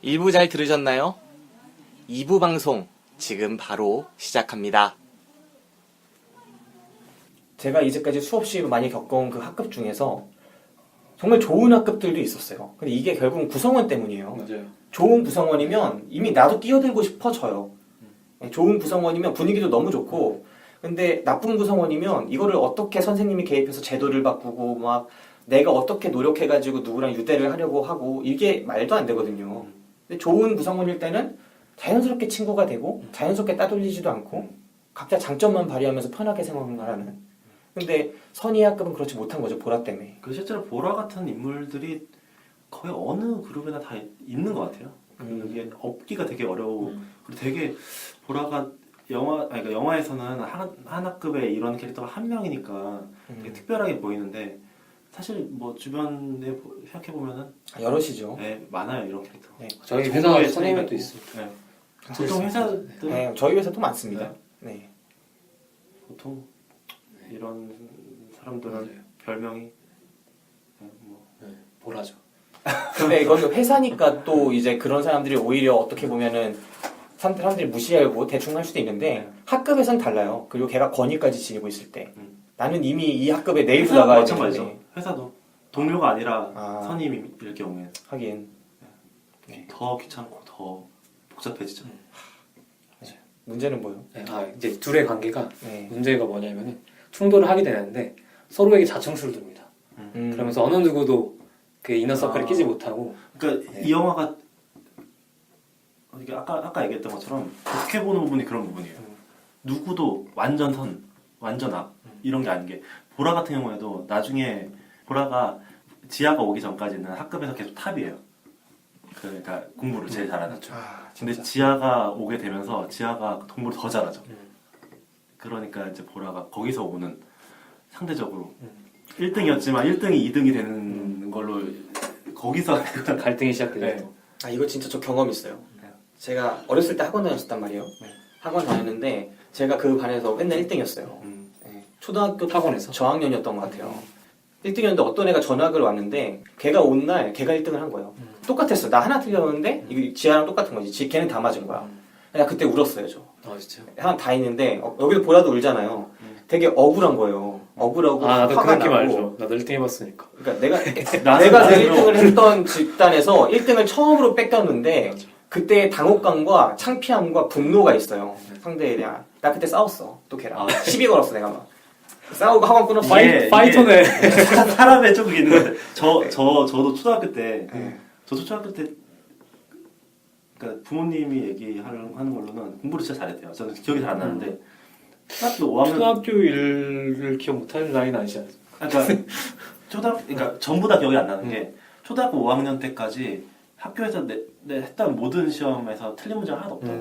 1부 잘 들으셨나요? 2부 방송 지금 바로 시작합니다. 제가 이제까지 수없이 많이 겪어온 그 학급 중에서 정말 좋은 학급들도 있었어요. 근데 이게 결국은 구성원 때문이에요. 맞아요. 좋은 구성원이면 이미 나도 뛰어들고 싶어져요. 좋은 구성원이면 분위기도 너무 좋고, 근데 나쁜 구성원이면 이거를 어떻게 선생님이 개입해서 제도를 바꾸고 막 내가 어떻게 노력해가지고 누구랑 유대를 하려고 하고 이게 말도 안 되거든요. 근데 좋은 구성원일 때는 자연스럽게 친구가 되고 자연스럽게 따돌리지도 않고 각자 장점만 발휘하면서 편하게 생활하는. 근데 선의 학급은 그렇지 못한 거죠. 보라 때문에. 그 실제로 보라 같은 인물들이 거의 어느 그룹에나 다 있는 것 같아요. 이게 업기가 되게 어려워. 그리고 되게 보라가 그러니까 영화에서는 한 학급에 이런 캐릭터가 한 명이니까 되게 특별하게 보이는데 사실 뭐 주변에 생각해 보면은 여럿이죠. 네, 많아요 이런 캐릭터. 네. 저희 회사 정도의 선생님도 차이가 있어요. 네. 보통 회사들 네, 저희 회사도 많습니다. 네. 보통 이런 사람들은 맞아요. 별명이 뭐 보라죠. 근데 이건 회사니까 또 이제 그런 사람들이 오히려 어떻게 보면은 사람들이 무시하고 대충 할 수도 있는데 학급에선 달라요. 그리고 걔가 권위까지 지니고 있을 때 나는 이미 이 학급에 내일도 회사도 나가야 마찬가지죠. 되는데 회사도 동료가 아니라 선임일 경우에 하긴 더 귀찮고 더 복잡해지죠. 문제는 뭐예요? 네, 이제 둘의 관계가 네. 문제가 뭐냐면은 충돌을 하게 되는데 서로에게 자충수를 둡니다. 그러면서 어느 누구도 그 이너서클에 끼지 못하고. 그러니까 네. 이 영화가 이게 아까 얘기했던 것처럼 좋게 보는 부분이 그런 부분이에요. 누구도 완전 선, 완전 악 이런 게 아닌 게 보라 같은 경우에도 나중에 보라가 지아가 오기 전까지는 학급에서 계속 탑이에요. 그러니까 공부를 제일 잘하는. 근데 지아가 오게 되면서 지아가 공부를 더 잘하죠. 그러니까 이제 보라가 거기서 오는 상대적으로 1등이었지만 1등이 2등이 되는 걸로 거기서 갈등이 시작되죠. 네. 이거 진짜 저 경험 있어요. 제가 어렸을 때 학원 다녔었단 말이에요. 학원 다녔는데 제가 그 반에서 맨날 1등이었어요. 네. 초등학교 학원에서? 저학년이었던 것 같아요. 1등이었는데 어떤 애가 전학을 왔는데 걔가 온 날 걔가 1등을 한 거예요. 똑같았어. 나 하나 틀렸는데 이거 지아랑 똑같은 거지. 걔는 다 맞은 거야. 나 그때 울었어요. 저. 진짜. 하나 다 있는데 여기도 보라도 울잖아요. 되게 억울한 거예요. 억울하고 나도 그 화가 느낌 나고. 알죠. 나도 1등 해봤으니까. 그러니까 내가 나는 제일 1등을 했던 집단에서 1등을 처음으로 뺏겼는데 그때 당혹감과 창피함과 분노가 있어요. 상대에 대한. 나 그때 싸웠어. 또 걔랑. 시비 걸었어 내가 막. 싸우고 학원 끊었어. 파이터네. 사람의 좀 있는 것 같아요. 저도 초등학교 때 저도 초등학교 때 그러니까 부모님이 얘기하는 걸로는 공부를 진짜 잘했대요. 저는 기억이 잘 안 나는데 초등학교 5학년 초등학교 일을 기억 못하는 나이는 아니지 않습니까? 그러니까 그러니까 전부 다 기억이 안 나는 게 초등학교 5학년 때까지 학교에서 내 했던 모든 시험에서 틀린 문제가 하나도 없다.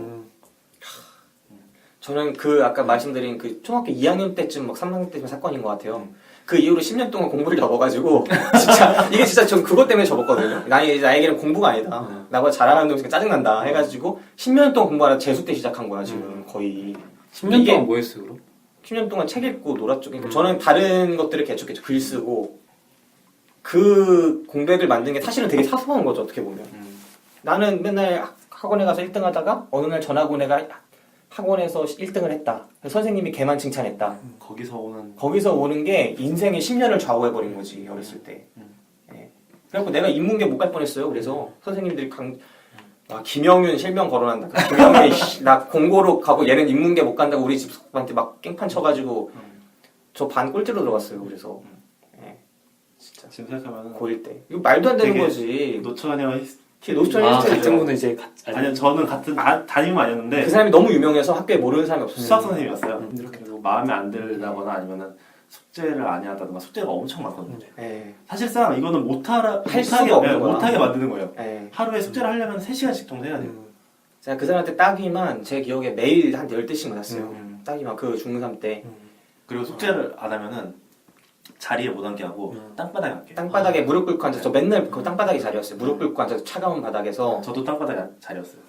저는 그 아까 말씀드린 그 초등학교 2학년 때쯤 막 3학년 때쯤 사건인 것 같아요. 그 이후로 10년 동안 공부를 접어가지고 진짜 이게 진짜 전 그것 때문에 접었거든요. 나에게는 공부가 아니다. 나보다 잘하는 놈이 짜증난다 해가지고 10년 동안 공부하다 재수 때 시작한 거야 지금 거의. 10년 동안 뭐 했어요 그럼? 10년 동안 책 읽고 놀았죠. 그러니까 저는 다른 것들을 개척했죠. 글 쓰고 그 공백을 만든 게 사실은 되게 사소한 거죠. 어떻게 보면. 나는 맨날 학원에 가서 1등 하다가 어느 날 전학 온 애가 학원에서 1등을 했다. 선생님이 걔만 칭찬했다. 거기서 오는 게 인생의 10년을 좌우해버린 거지 어렸을 때. 예. 그래갖고 내가 인문계 못 갈 뻔했어요. 그래서 선생님들이 김영윤 실명 거론한다. 김영윤 나 공고로 가고 얘는 인문계 못 간다고 우리 집한테 막 깽판 쳐가지고 저 반 꼴찌로 들어갔어요. 그래서 진짜 지금 생각하면 고1 때 이거 말도 안 되는 거지. 노처녀 같은 분은 이제 아니요 저는 같은 담임은 아니었는데 그 사람이 너무 유명해서 학교에 모르는 사람이 없었어요. 수학 선생님이었어요. 그리고 마음에 안 들다거나 아니면은 숙제를 안 해왔다든가 숙제가 엄청 많거든요. 사실상 이거는 못하게 만드는 거예요. 하루에 숙제를 하려면 3시간씩 정도 해야 돼요. 제가 그 사람한테 따기만 제 기억에 매일 한 10대씩 맞았어요. 따기만 그 중3 때. 그리고 숙제를 안 하면은 자리에 못 앉게 하고 땅바닥에 앉게. 땅바닥에 무릎 꿇고 앉아서 저 맨날 그 땅바닥이 자리였어요. 무릎 꿇고 앉아서 차가운 바닥에서. 저도 땅바닥에 자리였어요.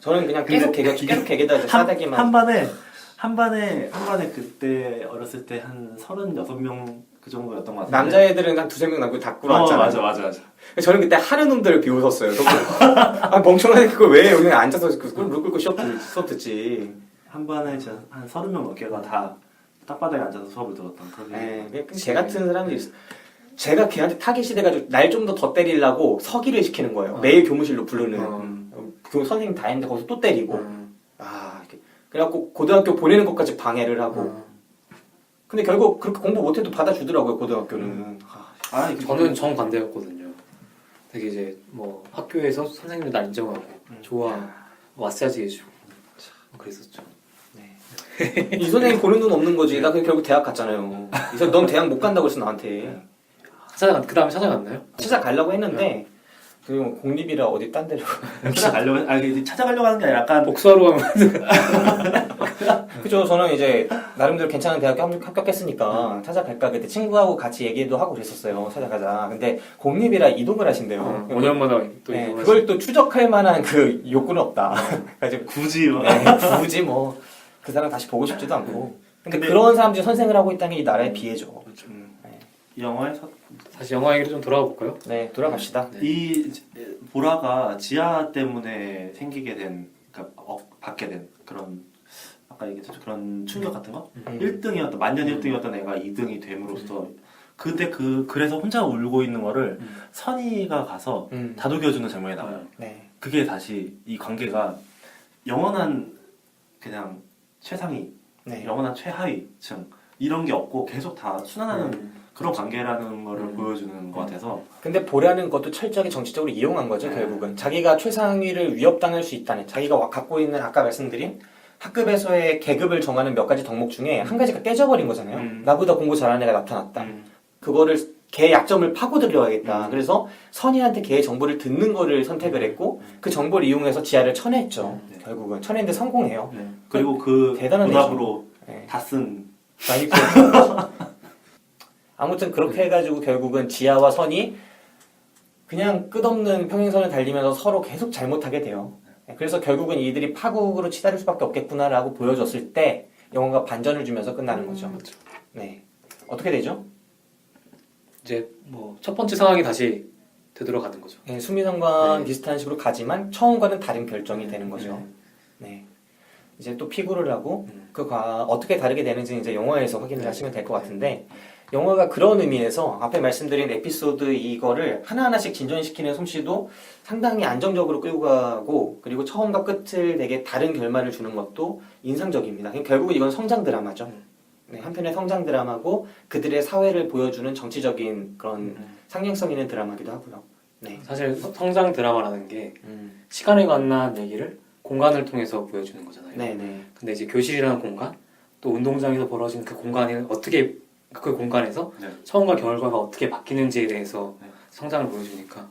저는 그냥 계속 개개다 싸대기만. 한 반에 그때 어렸을 때 한 36명 그 정도였던 것 같은데. 남자애들은 한 두세 명 남고 다 꾸러왔잖아요. 맞아. 저는 그때 하는 놈들을 비웃었어요. 아, 멍청하게 그걸 왜 여기 앉아서 무릎 꿇고 수업 듣지. 한 반에 진짜 한 30명 넘게가 다 땅바닥에 앉아서 수업을 들었던 그런. 네, 쟤 같은 사람들이 있어. 제가 걔한테 타깃이 돼가지고 날 좀 더 때리려고 서기를 시키는 거예요. 매일 교무실로 부르는. 그 선생님 다 했는데 거기서 또 때리고. 그래갖고 고등학교 보내는 것까지 방해를 하고. 근데 결국 그렇게 공부 못해도 받아주더라고요, 고등학교는. 저는 정반대였거든요. 되게 이제 뭐 학교에서 선생님들 날 인정하고 좋아 마사지 해주고 그랬었죠. 이 선생님 보는 눈 없는 거지. 나 결국 대학 갔잖아요. 그래서 넌 대학 못 간다고 했어 나한테. 그 다음에 찾아갔나요? 찾아가려고 했는데 그리고 공립이라 어디 딴 데로 찾아가려고 하는 게 아니라 약간 복수하러 가면 그죠. 저는 이제 나름대로 괜찮은 대학에 합격했으니까 찾아갈까 그때 친구하고 같이 얘기도 하고 그랬었어요. 찾아가자. 근데 공립이라 이동을 하신대요. 5년마다 또 네, 그걸 또 추적할 만한 그 욕구는 없다. 그래서 굳이 굳이 뭐 그 사람 다시 보고 싶지도 않고. 근데 그런 사람들이 선생을 하고 있다는 게 이 나라의 비애죠. 영화에서 다시 영화 얘기로 좀 돌아가 볼까요? 네, 돌아갑시다. 이 보라가 지하 때문에 생기게 된, 그러니까 받게 된 그런 아까 얘기했죠 그런 충격 같은 거. 1등이었던 만년 1등이었던 애가 2등이 됨으로써 그때 그래서 혼자 울고 있는 거를 선이가 가서 다독여주는 장면이 나와요. 네. 그게 다시 이 관계가 영원한 그냥 최상위, 영원한 최하위층 이런 게 없고 계속 다 순환하는 그런 관계라는 거를 보여주는 것 같아서. 근데 보라는 것도 철저하게 정치적으로 이용한 거죠. 결국은 자기가 최상위를 위협당할 수 있다는, 자기가 갖고 있는 아까 말씀드린 학급에서의 계급을 정하는 몇 가지 덕목 중에 한 가지가 깨져버린 거잖아요. 나보다 공부 잘하는 애가 나타났다. 그거를 걔의 약점을 파고들려야겠다. 그래서 선이한테 걔의 정보를 듣는 거를 선택을 했고 그 정보를 이용해서 지하를 쳐냈죠. 결국은 쳐냈는데 성공해요. 그리고 그 대단한 문학으로 다 쓴. 아무튼 그렇게 해가지고 결국은 지하와 선이 그냥 끝없는 평행선을 달리면서 서로 계속 잘못하게 돼요. 그래서 결국은 이들이 파국으로 치달을 수밖에 없겠구나라고 보여줬을 때 영화가 반전을 주면서 끝나는 거죠. 네, 어떻게 되죠? 이제 뭐 첫 번째 상황이 다시 되돌아가는 거죠. 네, 수미상관 비슷한 식으로 가지만 처음과는 다른 결정이 되는 거죠. 네, 이제 또 피고를 하고 어떻게 다르게 되는지 이제 영화에서 확인을 하시면 될 것 같은데. 영화가 그런 의미에서 앞에 말씀드린 에피소드 이거를 하나하나씩 진전시키는 솜씨도 상당히 안정적으로 끌고 가고 그리고 처음과 끝을 되게 다른 결말을 주는 것도 인상적입니다. 결국은 이건 성장 드라마죠. 네, 한편의 성장 드라마고 그들의 사회를 보여주는 정치적인 그런 상징성 있는 드라마기도 하고요. 네. 사실 성장 드라마라는 게 시간에 관한 얘기를 공간을 통해서 보여주는 거잖아요. 네네. 근데 이제 교실이라는 공간, 또 운동장에서 벌어진 그 공간이 어떻게 그 공간에서 처음과 결과가 어떻게 바뀌는지에 대해서 성장을 보여주니까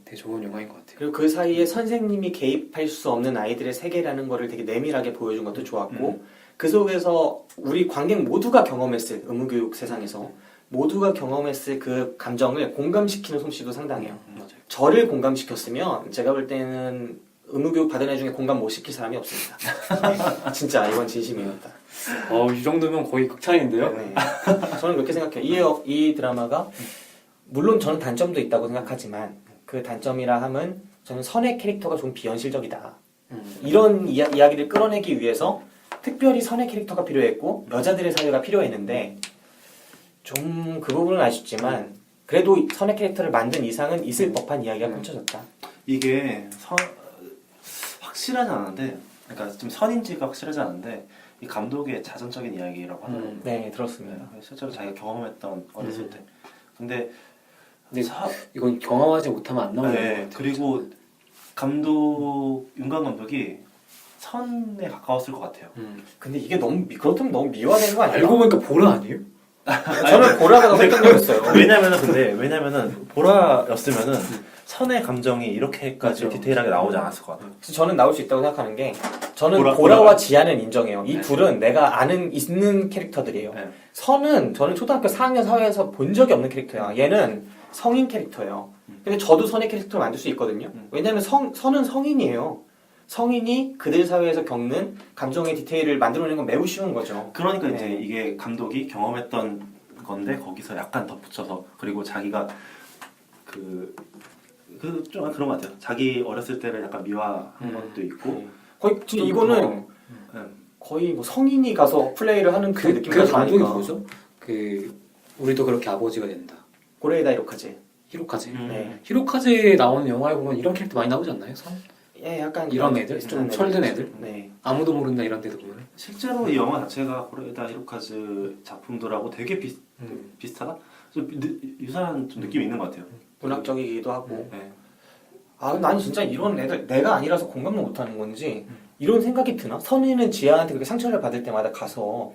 되게 좋은 영화인 것 같아요. 그리고 그 사이에 선생님이 개입할 수 없는 아이들의 세계라는 거를 되게 내밀하게 보여준 것도 좋았고 그 속에서 우리 관객 모두가 경험했을 의무교육 세상에서 모두가 경험했을 그 감정을 공감시키는 솜씨도 상당해요. 맞아요. 저를 공감시켰으면 제가 볼 때는 의무교육 받은 애 중에 공감 못 시킬 사람이 없습니다. 진짜 이건 진심이었다. 이 정도면 거의 극찬인데요? 네. 저는 그렇게 생각해요. 이 드라마가 물론 저는 단점도 있다고 생각하지만 그 단점이라 함은 저는 선의 캐릭터가 좀 비현실적이다. 이런 이야기를 끌어내기 위해서 특별히 선의 캐릭터가 필요했고 여자들의 사회가 필요했는데 좀 그 부분은 아쉽지만 그래도 선의 캐릭터를 만든 이상은 있을 법한 이야기가 펼쳐졌다. 이게 확실하지 않은데, 그러니까 좀 선인지가 확실하지 않은데 이 감독의 자전적인 이야기라고 하더라고요. 네, 들었습니다. 실제로 자기가 경험했던 어렸을 때. 근데 이건 경험하지 못하면 안 나오는 것 같아요. 그리고 윤관 감독이 선에 가까웠을 것 같아요. 근데 이게 그렇다면 너무 미화된 거 아니에요? 알고 보니까 보라 아니에요? 저는 보라가 설득력이었어요. 왜냐면은 보라였으면은 선의 감정이 이렇게까지 디테일하게 나오지 않았을 것 같아요. 그래서 저는 나올 수 있다고 생각하는 게 저는 보라와 지아는 인정해요. 이 둘은 내가 있는 캐릭터들이에요. 선은 저는 초등학교 4학년 사회에서 본 적이 없는 캐릭터야. 얘는 성인 캐릭터예요. 근데 저도 선의 캐릭터를 만들 수 있거든요. 왜냐면 선은 성인이에요. 성인이 그들 사회에서 겪는 감정의 디테일을 만들어내는 건 매우 쉬운 거죠. 그러니까 이제 이게 감독이 경험했던 건데 거기서 약간 덧붙여서 그리고 자기가 좀 그런 것 같아요. 자기 어렸을 때를 약간 미화한 것도 있고 거의 진짜 이거는 거의 뭐 성인이 가서 플레이를 하는 그 느낌이 그 감독이 나니까. 뭐죠? 우리도 그렇게 아버지가 된다. 고레이다 이로카제. 히로카제. 네. 히로카제에 나오는 영화에 보면 이런 캐릭터 많이 나오지 않나요? 예, 약간 이런 그런 애들? 비슷한 좀 철든 애들. 애들? 네. 아무도 모른다 이런 데도 보면. 실제로 이 영화 자체가 고레다 히로카즈 작품들하고 되게 비슷하다? 좀 유사한 좀 느낌이 있는 것 같아요. 문학적이기도 하고. 네. 아, 난 진짜 이런 애들 내가 아니라서 공감을 못하는 건지 이런 생각이 드나? 선우는 지아한테 그렇게 상처를 받을 때마다 가서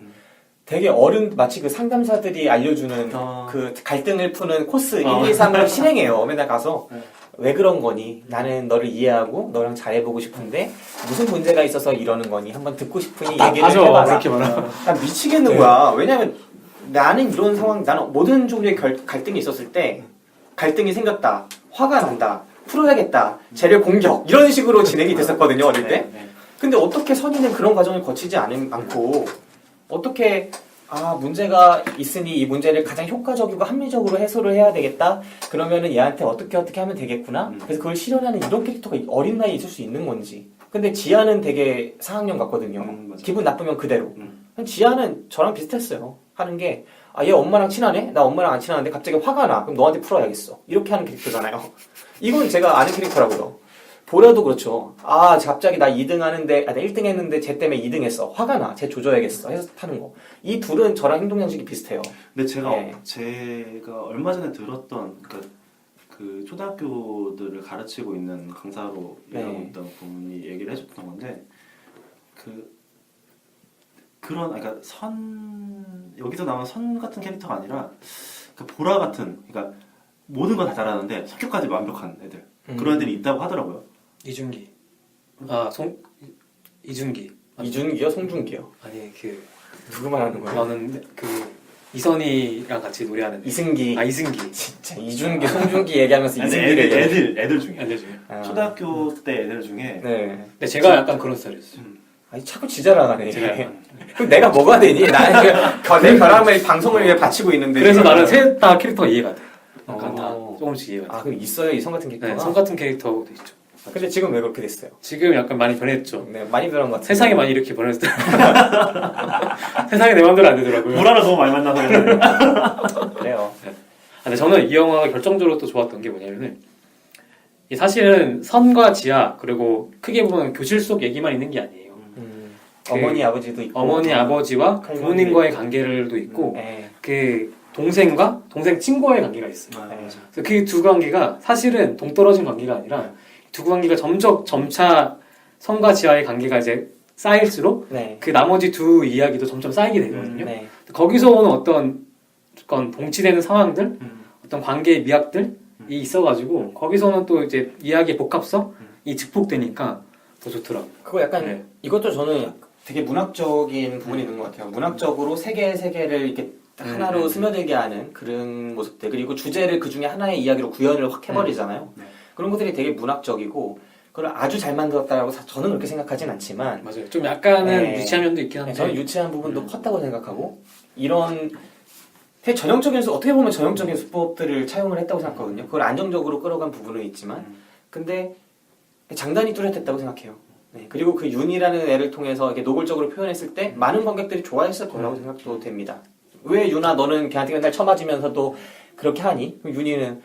되게 마치 그 상담사들이 알려주는 그 갈등을 푸는 코스 1, 2, 3을 실행해요. 맨날 가서 왜 그런 거니? 나는 너를 이해하고 너랑 잘해보고 싶은데 무슨 문제가 있어서 이러는 거니? 한번 듣고 싶으니 얘기를 맞아, 해봐라. 그렇게 말하면. 난 미치겠는 거야. 왜냐면 나는 이런 상황, 나는 모든 종류의 갈등이 있었을 때 갈등이 생겼다, 화가 난다, 풀어야겠다, 쟤를 공격 이런 식으로 진행이 됐었거든요 어릴 때. 근데 어떻게 선이는 그런 과정을 거치지 않고 어떻게 문제가 있으니 이 문제를 가장 효과적이고 합리적으로 해소를 해야 되겠다. 그러면은 얘한테 어떻게 하면 되겠구나. 그래서 그걸 실현하는 이런 캐릭터가 어린 나이에 있을 수 있는 건지. 근데 지아는 되게 상학년 같거든요. 기분 나쁘면 그대로. 지아는 저랑 비슷했어요. 하는 게 얘 엄마랑 친하네? 나 엄마랑 안 친하는데 갑자기 화가 나. 그럼 너한테 풀어야겠어. 이렇게 하는 캐릭터잖아요. 이건 제가 아는 캐릭터라고요. 보라도 그렇죠. 갑자기 나 2등 하는데, 나 1등 했는데 쟤 때문에 2등 했어. 화가 나. 쟤 조져야겠어. 해서 하는 거. 이 둘은 저랑 행동 양식이 비슷해요. 근데 제가 네. 얼마 전에 들었던 그 초등학교들을 가르치고 있는 강사로 일하고 네. 있던 분이 얘기를 해줬던 건데 그러니까 여기서 나온 선 같은 캐릭터가 아니라 그 보라 같은, 그러니까 모든 건 다 잘하는데 성격까지 완벽한 애들, 그런 애들이 있다고 하더라고요. 이준기. 이준기. 이준기요? 송중기요? 아니 누구 말하는 거예요? 너는 이선희랑 같이 노래하는 이승기. 이승기. 진짜 이준기, 송중기 얘기하면서 이승기를 애들 중에 애들 중에. 초등학교 때 애들 중에 네. 근데 제가 약간 그런 스타일이었어요. 아니 자꾸 지자랑하네. 제가 그럼 내가 뭐가 되니? 나는 내 결함을 방송을 위해 바치고 있는데. 그래서 나는 셋 다 캐릭터가 이해가 돼. 약간 다 조금씩 이해가 돼. 그럼 있어요 이성 같은 캐릭터가? 네, 성 같은 캐릭터도 있죠. 근데 지금 왜 그렇게 됐어요? 지금 약간 많이 변했죠. 네, 많이 변한 것 같아요. 세상이 많이 이렇게 변했을 때 세상이 내 마음대로 안 되더라고요. 보라를 너무 많이 만나서 그래요. 근데 저는 이 영화가 결정적으로 또 좋았던 게 뭐냐면은 사실은 선과 지아 그리고 크게 보면 교실 속 얘기만 있는 게 아니에요. 어머니 아버지도 있고 어머니 아버지와 부모님과의 관계들도 있고 네. 그 동생과 동생 친구와의 관계가 있어요. 네. 그래서 그 두 관계가 사실은 동떨어진 관계가 아니라 두 관계가 점차 선과 지아의 관계가 이제 쌓일수록 네. 그 나머지 두 이야기도 점점 쌓이게 되거든요. 네. 거기서 오는 어떤 봉치되는 상황들, 어떤 관계의 미학들이 있어가지고 거기서는 또 이제 이야기의 복합성이 증폭되니까 더 좋더라고요. 그거 약간 네. 이것도 저는 되게 문학적인 부분이 있는 것 같아요. 문학적으로 세계를 이렇게 하나로 스며들게 하는 그런 모습들, 그리고 주제를 그 중에 하나의 이야기로 구현을 확 해버리잖아요. 그런 것들이 되게 문학적이고 그걸 아주 잘 만들었다라고 저는 그렇게 생각하진 않지만 맞아요. 좀 약간은 네. 유치한 면도 있긴 한데 저는 유치한 부분도 컸다고 생각하고 이런 되게 어떻게 보면 전형적인 수법들을 차용을 했다고 생각하거든요. 그걸 안정적으로 끌어간 부분은 있지만 근데 장단이 뚜렷했다고 생각해요. 네, 그리고 그 윤이라는 애를 통해서 이렇게 노골적으로 표현했을 때 많은 관객들이 좋아했을 거라고 생각도 됩니다. 왜 윤아 너는 걔한테 맨날 쳐맞으면서도 그렇게 하니? 그럼 윤이는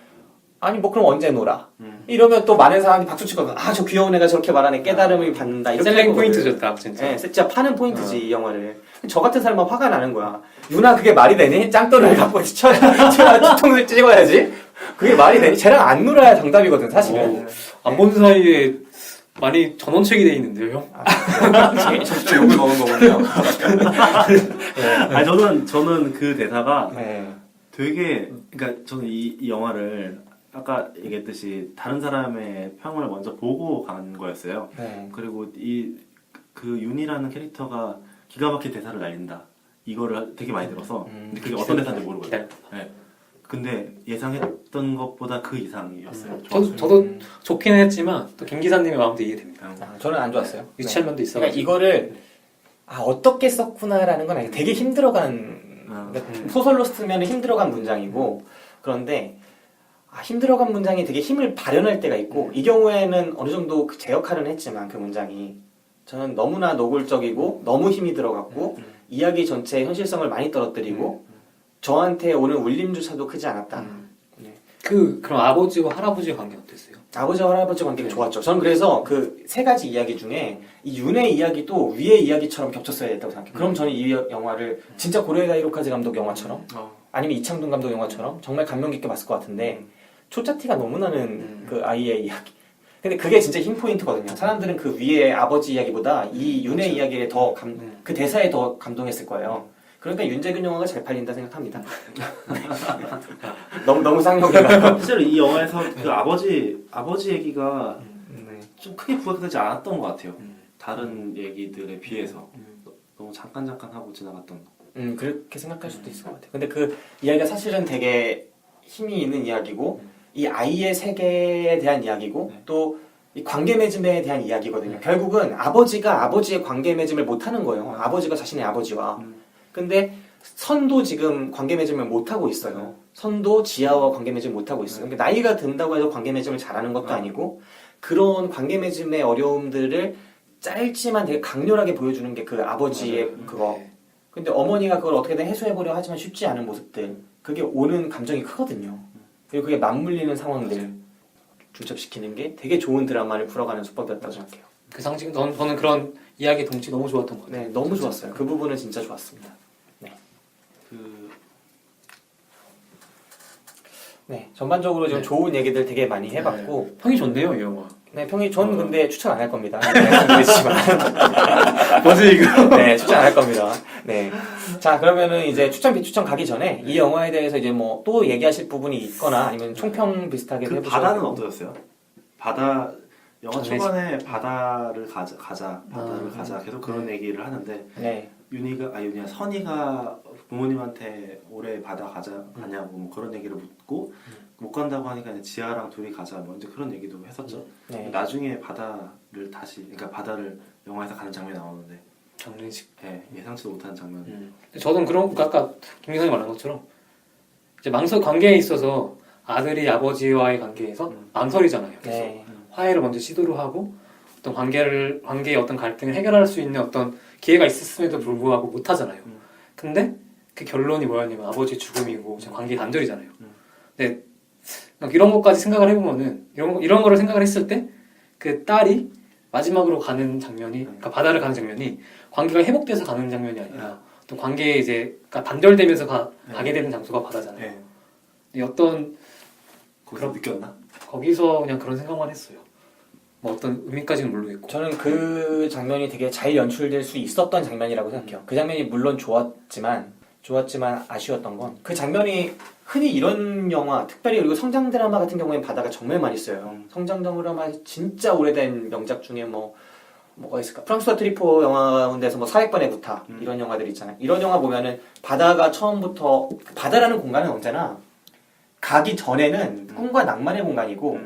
아니 뭐 그럼 언제 놀아? 이러면 또 많은 사람이 박수 치거든. 저 귀여운 애가 저렇게 말하네. 깨달음을 받는다. 이렇게 셀링 하거든. 포인트였다 진짜. 네, 진짜 파는 포인트지 이 영화를. 저 같은 사람은 화가 나는 거야. 윤아 그게 말이 되니? 짱돌을 갖고 뒤통수를 찍어야지. 그게 말이 되니? 쟤랑 안 놀아야 정답이거든 사실은. 안 본 사이에 많이 전원책이 돼 있는데요. 저 욕을 먹은 거군요. 저는 그 대사가 네. 되게, 그러니까 저는 이 영화를 아까 얘기했듯이 다른 사람의 평을 먼저 보고 간 거였어요. 네. 그리고 그 윤이라는 캐릭터가 기가 막힌 대사를 날린다. 이거를 되게 많이 들어서 근데 그게 어떤 대사인지 모르거든요. 네. 근데 예상했던 것보다 그 이상이었어요. 저도 좋기는 했지만 또 김 기사님의 마음도 이해됩니다. 저는 안 좋았어요. 유치한 면도 있어. 그러니까 이거를 어떻게 썼구나라는 건 아니고 되게 힘들어간 그러니까 소설로 쓰면 힘들어간 문장이고 그런데 힘들어간 문장이 되게 힘을 발현할 때가 있고 이 경우에는 어느 정도 제 역할은 했지만 그 문장이 저는 너무나 노골적이고 너무 힘이 들어갔고 이야기 전체의 현실성을 많이 떨어뜨리고 저한테 오는 울림조차도 크지 않았다. 그럼 아버지와 할아버지의 관계 어땠어요? 아버지와 할아버지 관계가 좋았죠. 저는 그래서 그 세 가지 이야기 중에 이 윤의 이야기도 위의 이야기처럼 겹쳤어야 됐다고 생각해요. 그럼 저는 이 영화를 진짜 고레에다 히로카즈 감독 영화처럼 아니면 이창동 감독 영화처럼 정말 감명 깊게 봤을 것 같은데 초짜티가 너무 나는 그 아이의 이야기. 근데 그게 진짜 힘 포인트거든요. 사람들은 그 위의 아버지 이야기보다 이 윤의 이야기에 더 그 대사에 더 감동했을 거예요. 그러니까 윤재균 영화가 잘 팔린다 생각합니다. 너무 쌍욕이라. 실제로 이 영화에서 그 아버지 얘기가 좀 크게 부각되지 않았던 것 같아요. 다른 얘기들에 비해서 너무 잠깐 하고 지나갔던. 그렇게 생각할 수도 있을 것 같아요. 근데 그 이야기가 사실은 되게 힘이 있는 이야기고 이 아이의 세계에 대한 이야기고 또 이 관계 맺음에 대한 이야기거든요. 결국은 아버지가 아버지의 관계 맺음을 못하는 거예요. 아버지가 자신의 아버지와. 근데 선도 지금 관계 맺음을 못하고 있어요. 선도 지아와 관계 맺음을 못하고 있어요. 그러니까 나이가 든다고 해서 관계 맺음을 잘하는 것도 아니고 그런 관계 맺음의 어려움들을 짧지만 되게 강렬하게 보여주는 게 그 아버지의 그거. 근데 어머니가 그걸 어떻게든 해소해보려 하지만 쉽지 않은 모습들. 그게 오는 감정이 크거든요. 그리고 그게 맞물리는 상황들 중첩시키는 게 되게 좋은 드라마를 풀어가는 수법이었다고 생각해요. 그 상징 저는 그런 이야기 동치 너무 좋았던 것 같아요. 네, 너무 좋았어요. 그 부분은 진짜 좋았습니다. 네, 전반적으로 좀 좋은 얘기들 되게 많이 해봤고 평이 좋네요 이 영화. 네, 평이 전 근데 추천 안 할 겁니다. 말씀드렸지만 뭐지 이거? 네, 추천 안 할 겁니다. 네, 자 그러면은 이제 추천 비추천 가기 전에 이 영화에 대해서 이제 뭐 또 얘기하실 부분이 있거나 아니면 총평 비슷하게 그 해보셔도 바다는 되고. 어떠셨어요? 바다 영화 초반에 바다를 가자 계속 그런 얘기를 하는데 네, 윤희가 선희가 부모님한테 올해 바다 가냐고 뭐 그런 얘기를 묻고 못 간다고 하니까 이제 지아랑 둘이 가자 뭐 이제 그런 얘기도 했었죠. 네. 나중에 바다를 그러니까 바다를 영화에서 가는 장면이 나오는데 장례식. 예상치도 못한 장면. 근데 저는 그런 아까 김민상이 말한 것처럼 이제 망설 관계에 있어서 아들이 아버지와의 관계에서 망설이잖아요. 계속 네. 화해를 먼저 시도를 하고 어떤 관계의 어떤 갈등을 해결할 수 있는 어떤 기회가 있었음에도 불구하고 못 하잖아요. 근데 그 결론이 뭐였냐면 아버지의 죽음이고 관계 단절이잖아요. 근데 이런 것까지 생각을 해보면은 이런 거를 생각을 했을 때 그 딸이 마지막으로 가는 장면이 그러니까 바다를 가는 장면이 관계가 회복돼서 가는 장면이 아니라 또 관계에 이제 그러니까 단절되면서 가게 되는 장소가 바다잖아요. 어떤 거기서 느꼈나? 거기서 그냥 그런 생각만 했어요. 뭐 어떤 의미까지는 모르겠고. 저는 그 장면이 되게 잘 연출될 수 있었던 장면이라고 생각해요. 그 장면이 물론 좋았지만 아쉬웠던 건 그 장면이 흔히 이런 영화, 특별히 그리고 성장 드라마 같은 경우에는 바다가 정말 많이 써요. 성장 드라마 진짜 오래된 명작 중에 뭐가 있을까? 프랑스와 트리포 영화 가운데서 뭐 400번의 부탁 이런 영화들 있잖아요. 이런 영화 보면은 바다가 처음부터 바다라는 공간은 언제나 가기 전에는 꿈과 낭만의 공간이고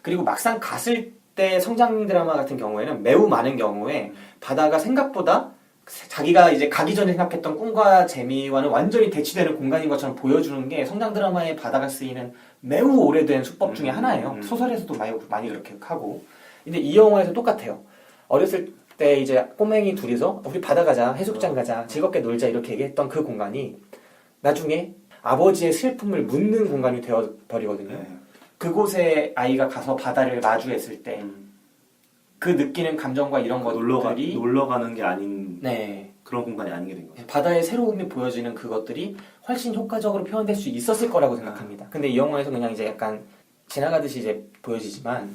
그리고 막상 갔을 때 성장 드라마 같은 경우에는 매우 많은 경우에 바다가 생각보다 자기가 이제 가기 전에 생각했던 꿈과 재미와는 완전히 대치되는 공간인 것처럼 보여주는 게 성장 드라마에 바다가 쓰이는 매우 오래된 수법 중에 하나예요. 소설에서도 많이 그렇게 하고. 근데 이 영화에서 똑같아요. 어렸을 때 이제 꼬맹이 둘이서 우리 바다 가자, 해수욕장 가자, 즐겁게 놀자 이렇게 얘기했던 그 공간이 나중에 아버지의 슬픔을 묻는 공간이 되어버리거든요. 그곳에 아이가 가서 바다를 마주했을 때 그 느끼는 감정과 이런 것들이 놀러 가는 게 아닌 네. 그런 공간이 아닌 게 된 거죠. 바다의 새로움이 보여지는 그것들이 훨씬 효과적으로 표현될 수 있었을 거라고 생각합니다. 근데 이 영화에서 그냥 이제 약간 지나가듯이 이제 보여지지만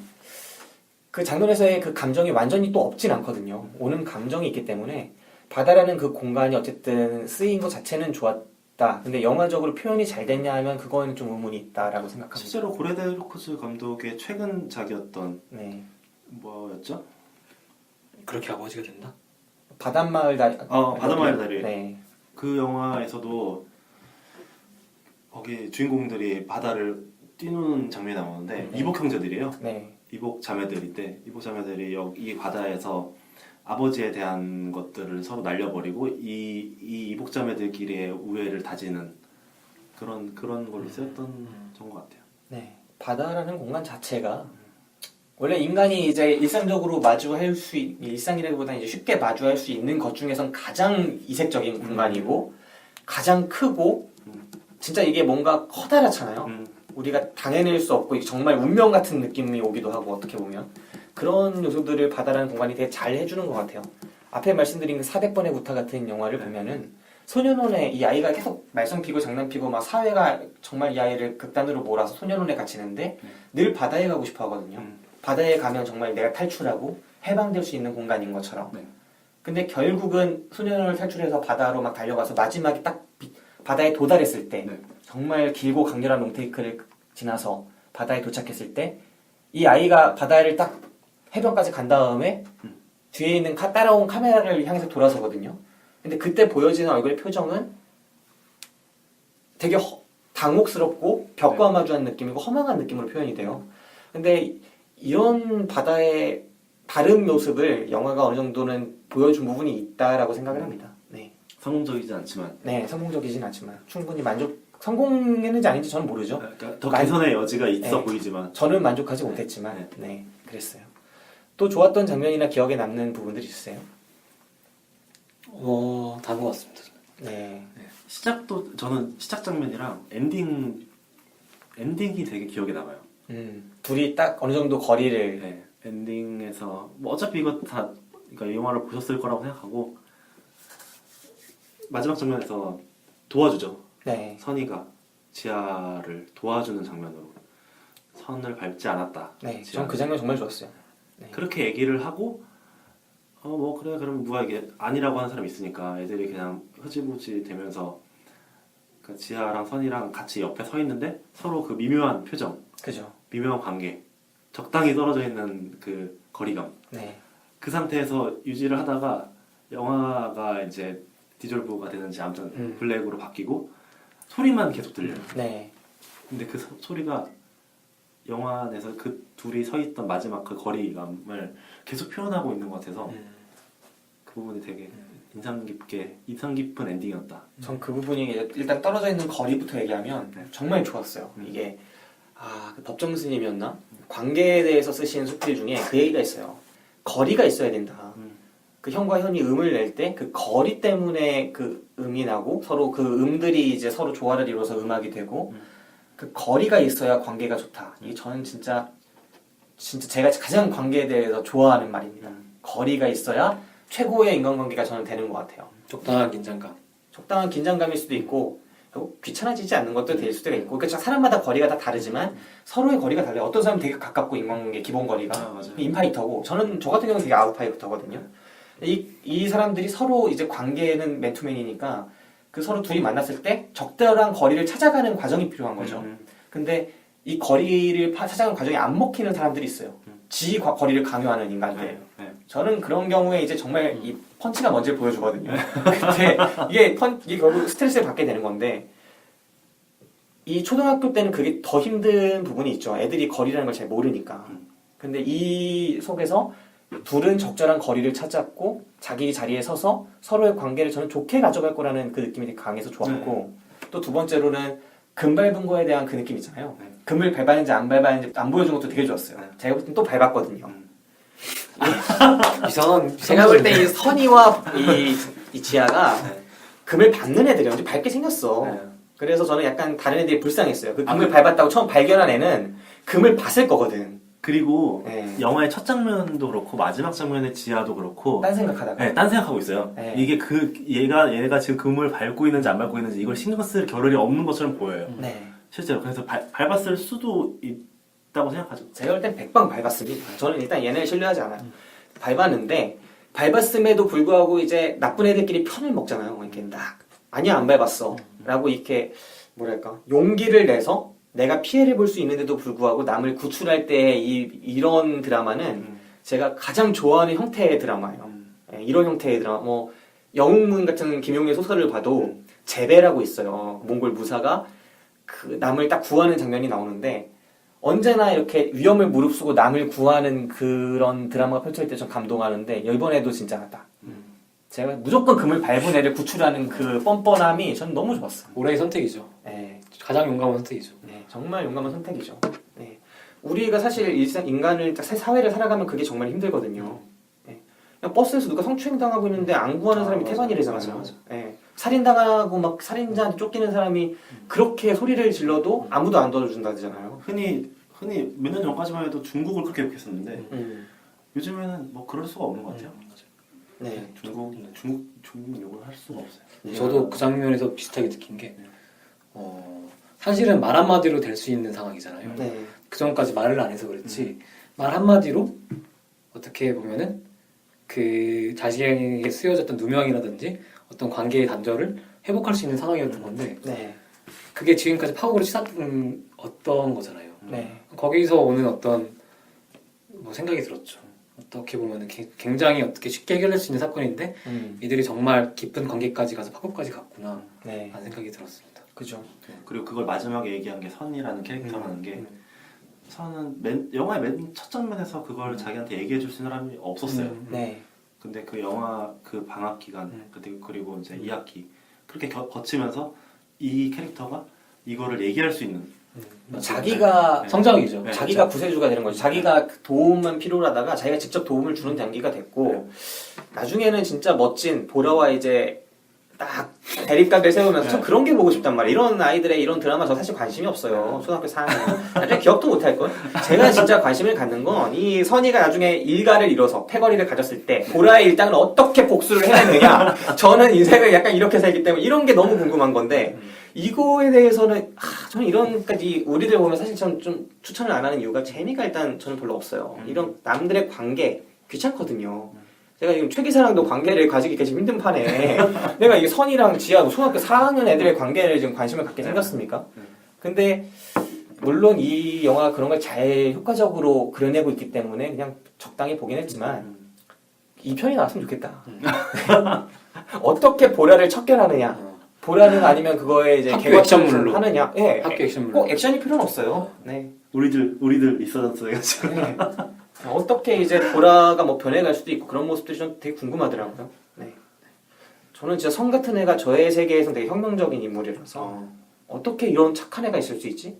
그 장면에서의 그 감정이 완전히 또 없진 않거든요. 오는 감정이 있기 때문에 바다라는 그 공간이 어쨌든 쓰인 것 자체는 좋았다. 근데 영화적으로 표현이 잘 됐냐 하면 그건 좀 의문이 있다라고 생각합니다. 실제로 고레데 히로코즈 감독의 최근작이었던 뭐였죠? 그렇게 아버지가 된다? 바닷마을 다리. 네. 그 영화에서도 거기 주인공들이 바다를 뛰노는 장면이 나오는데 이복 형제들이에요. 네. 이복 자매들인데 이복 자매들이 이 바다에서 아버지에 대한 것들을 서로 날려버리고 이 이복자매들끼리의 우애를 다지는 그런 걸로 쓰였던 것 같아요. 네. 바다라는 공간 자체가 원래 인간이 이제 일상적으로 마주할 수 일상이라기보다는 이제 쉽게 마주할 수 있는 것 중에선 가장 이색적인 공간이고 가장 크고 진짜 이게 뭔가 커다랗잖아요. 우리가 당해낼 수 없고 이게 정말 운명 같은 느낌이 오기도 하고 어떻게 보면 그런 요소들을 바다라는 공간이 되게 잘 해주는 것 같아요. 앞에 말씀드린 그 400번의 부탁 같은 영화를 보면은 소년원에 이 아이가 계속 말썽 피고 장난 피고 막 사회가 정말 이 아이를 극단으로 몰아서 소년원에 갇히는데 늘 바다에 가고 싶어 하거든요. 바다에 가면 정말 내가 탈출하고 해방될 수 있는 공간인 것처럼. 네. 근데 결국은 소년원을 탈출해서 바다로 막 달려가서 마지막에 딱 바다에 도달했을 때 네. 정말 길고 강렬한 롱테이크를 지나서 바다에 도착했을 때 이 아이가 바다를 딱 해변까지 간 다음에 뒤에 있는 따라온 카메라를 향해서 돌아서거든요. 근데 그때 보여지는 얼굴의 표정은 되게 당혹스럽고 벽과 네. 마주한 느낌이고 허망한 느낌으로 표현이 돼요. 근데 이런 바다의 다른 모습을 영화가 어느 정도는 보여준 부분이 있다라고 생각을 합니다. 네. 성공적이지 않지만 네, 성공적이진 않지만 충분히 성공했는지 아닌지 저는 모르죠. 그러니까 더 개선의 여지가 있어 네. 보이지만 저는 만족하지 못했지만 네, 그랬어요. 또 좋았던 장면이나 기억에 남는 부분들 있으세요? 다른 것 같습니다. 네. 시작도 저는 시작 장면이랑 엔딩이 되게 기억에 남아요. 둘이 딱 어느 정도 거리를 네, 엔딩에서 뭐 어차피 이거 다 그러니까 이 영화를 보셨을 거라고 생각하고 마지막 장면에서 도와주죠. 네. 선이가 지아를 도와주는 장면으로 선을 밟지 않았다. 네, 지아는. 전 그 장면 정말 좋았어요. 네. 그렇게 얘기를 하고 뭐 그래 그럼 누가 이게 아니라고 하는 사람이 있으니까 애들이 그냥 흐지부지 되면서 그 지아랑 선이랑 같이 옆에 서 있는데 서로 그 미묘한 표정, 그죠. 미묘한 관계, 적당히 떨어져 있는 그 거리감. 네. 그 상태에서 유지를 하다가 영화가 이제 디졸브가 되는지 아무튼 블랙으로 바뀌고 소리만 계속 들려요. 네. 근데 그 소리가 영화 안에서 그 둘이 서 있던 마지막 그 거리감을 계속 표현하고 있는 것 같아서 그 부분이 되게 인상 깊은 엔딩이었다. 전 그 부분이 일단 떨어져 있는 거리부터 얘기하면 네. 정말 좋았어요. 이게 그 법정 스님이었나? 관계에 대해서 쓰신 수필 중에 그 얘기가 있어요. 거리가 있어야 된다. 그 형과 현이 음을 낼 때 그 거리 때문에 그 음이 나고 서로 그 음들이 이제 서로 조화를 이루어서 음악이 되고 그 거리가 있어야 관계가 좋다. 이게 저는 진짜 제가 가장 관계에 대해서 좋아하는 말입니다. 거리가 있어야 최고의 인간관계가 저는 되는 것 같아요. 적당한 긴장감. 적당한 긴장감일 수도 있고 귀찮아지지 않는 것도 될 수도 있고 그러니까 사람마다 거리가 다 다르지만 서로의 거리가 달라요. 어떤 사람은 되게 가깝고 인간관계 기본 거리가 맞아요. 인파이터고 저 같은 경우는 되게 아웃파이터거든요. 이 사람들이 서로 이제 관계는 맨투맨이니까 그 서로 둘이 만났을 때 적절한 거리를 찾아가는 과정이 필요한 거죠. 근데 이 거리를 찾아가는 과정이 안 먹히는 사람들이 있어요. 거리를 강요하는 인간들. 네. 저는 그런 경우에 이제 정말 이 펀치가 뭔지를 보여주거든요. 근데 이게 결국 스트레스를 받게 되는 건데 이 초등학교 때는 그게 더 힘든 부분이 있죠. 애들이 거리라는 걸 잘 모르니까. 근데 이 속에서 둘은 적절한 거리를 찾았고 자기 자리에 서서 서로의 관계를 저는 좋게 가져갈 거라는 그 느낌이 되게 강해서 좋았고 또 두 번째로는 금 밟은 거에 대한 그 느낌 있잖아요. 금을 밟았는지 안 밟았는지 안 보여준 것도 되게 좋았어요. 제가 볼 땐 또 밟았거든요. 이상한 제가 볼 때 이 선이와 이 지아가 금을 밟는 애들이야. 밟게 생겼어. 네. 그래서 저는 약간 다른 애들이 불쌍했어요. 그 금을 밟았다고 처음 발견한 애는 금을 봤을 거거든. 그리고 네. 영화의 첫 장면도 그렇고 마지막 장면의 지아도 그렇고 딴 생각하다가. 네, 딴 생각하고 있어요. 네. 이게 얘가 지금 금을 밟고 있는지 안 밟고 있는지 이걸 신경 쓸 겨를이 없는 것처럼 보여요. 네. 실제로 그래서 밟았을 수도 있다고 생각하죠. 제가 볼 땐 100방 밟았습니다. 저는 일단 얘네를 신뢰하지 않아요. 밟았는데 밟았음에도 불구하고 이제 나쁜 애들끼리 편을 먹잖아요. 이렇게 아니야 안 밟았어 라고 이렇게 뭐랄까 용기를 내서 내가 피해를 볼 수 있는데도 불구하고 남을 구출할 때 이런 드라마는 제가 가장 좋아하는 형태의 드라마예요. 네, 이런 형태의 드라마 뭐 영웅문 같은 김용의 소설을 봐도 제베라고 있어요. 몽골 무사가 그 남을 딱 구하는 장면이 나오는데 언제나 이렇게 위험을 무릅쓰고 남을 구하는 그런 드라마가 펼쳐질 때 좀 감동하는데 이번에도 진짜 같다. 제가 무조건 금을 밟은 애를 구출하는 그 뻔뻔함이 저는 너무 좋았어요. 올해의 선택이죠. 네, 가장 용감한 선택이죠. 네, 정말 용감한 선택이죠. 네. 우리가 사실 일상 인간을 딱 사회를 살아가면 그게 정말 힘들거든요. 네. 그냥 버스에서 누가 성추행 당하고 있는데 안 구하는 사람이 태반이래잖아요. 맞아. 네. 살인 당하고 막 살인자한테 쫓기는 사람이 그렇게 소리를 질러도 아무도 안 도와준다잖아요. 흔히 몇 년 전까지만 해도 중국을 그렇게 욕했었는데 음. 요즘에는 뭐 그럴 수가 없는 것 같아요. 네. 중국 욕을 할 수가 없어요. 네. 저도 그 장면에서 비슷하게 느낀 게 사실은 말 한마디로 될 수 있는 상황이잖아요. 네. 그 전까지 말을 안 해서 그렇지 말 한마디로 어떻게 보면은 그 자신에게 쓰여졌던 누명이라든지 어떤 관계의 단절을 회복할 수 있는 상황이었던 건데 네. 그게 지금까지 파국으로 치닫은 어떤 거잖아요. 네. 거기서 오는 어떤 뭐 생각이 들었죠. 어떻게 보면은 굉장히 어떻게 쉽게 해결할 수 있는 사건인데 이들이 정말 깊은 관계까지 가서 파국까지 갔구나 네. 라는 생각이 들었습니다. 그죠. 그리고 그걸 마지막에 얘기한 게 선이라는 캐릭터라는 게 선은 영화의 맨 첫 장면에서 그걸 자기한테 얘기해 줄 수 있는 사람이 없었어요. 네. 근데 그 영화 그 방학 기간 그리고 이제 2학기 그렇게 거치면서 이 캐릭터가 이거를 얘기할 수 있는 자기가 성장이죠. 네, 자기가 구세주가 되는 거죠. 자기가 도움만 필요로 하다가 자기가 직접 도움을 주는 단계가 됐고 나중에는 진짜 멋진 보라와 이제 딱 대립각을 세우면서 저 그런 게 보고 싶단 말이에요. 이런 아이들의 이런 드라마 저 사실 관심이 없어요. 초등학교 4학년. 나중에 기억도 못할걸? 제가 진짜 관심을 갖는 건 이 선이가 나중에 일가를 이뤄서 패거리를 가졌을 때 보라의 일당을 어떻게 복수를 해내느냐. 저는 인생을 약간 이렇게 살기 때문에 이런 게 너무 궁금한 건데 이거에 대해서는 저는 이런까지 우리들 보면 사실 저는 좀 추천을 안 하는 이유가 재미가 일단 저는 별로 없어요. 이런 남들의 관계 귀찮거든요. 제가 지금 최 기사랑도 관계를 가지기가 지금 힘든 판에 내가 이게 선이랑 지하 초등학교 4학년 애들의 관계를 지금 관심을 갖게 생겼습니까? 근데 물론 이 영화가 그런 걸 잘 효과적으로 그려내고 있기 때문에 그냥 적당히 보긴 했지만 이 편이 나왔으면 좋겠다. 어떻게 보라를 척결하느냐? 보라는 아니면 그거에 이제 학교 개각 액션물로. 하느냐? 예. 학교 액션물로. 꼭 액션이 필요는 없어요. 네. 우리들 있어졌어 해가지고 네. 어떻게 이제 보라가 뭐 변해갈 수도 있고 그런 모습들이 좀 되게 궁금하더라고요. 네. 저는 진짜 성 같은 애가 저의 세계에서 되게 혁명적인 인물이라서 어떻게 이런 착한 애가 있을 수 있지?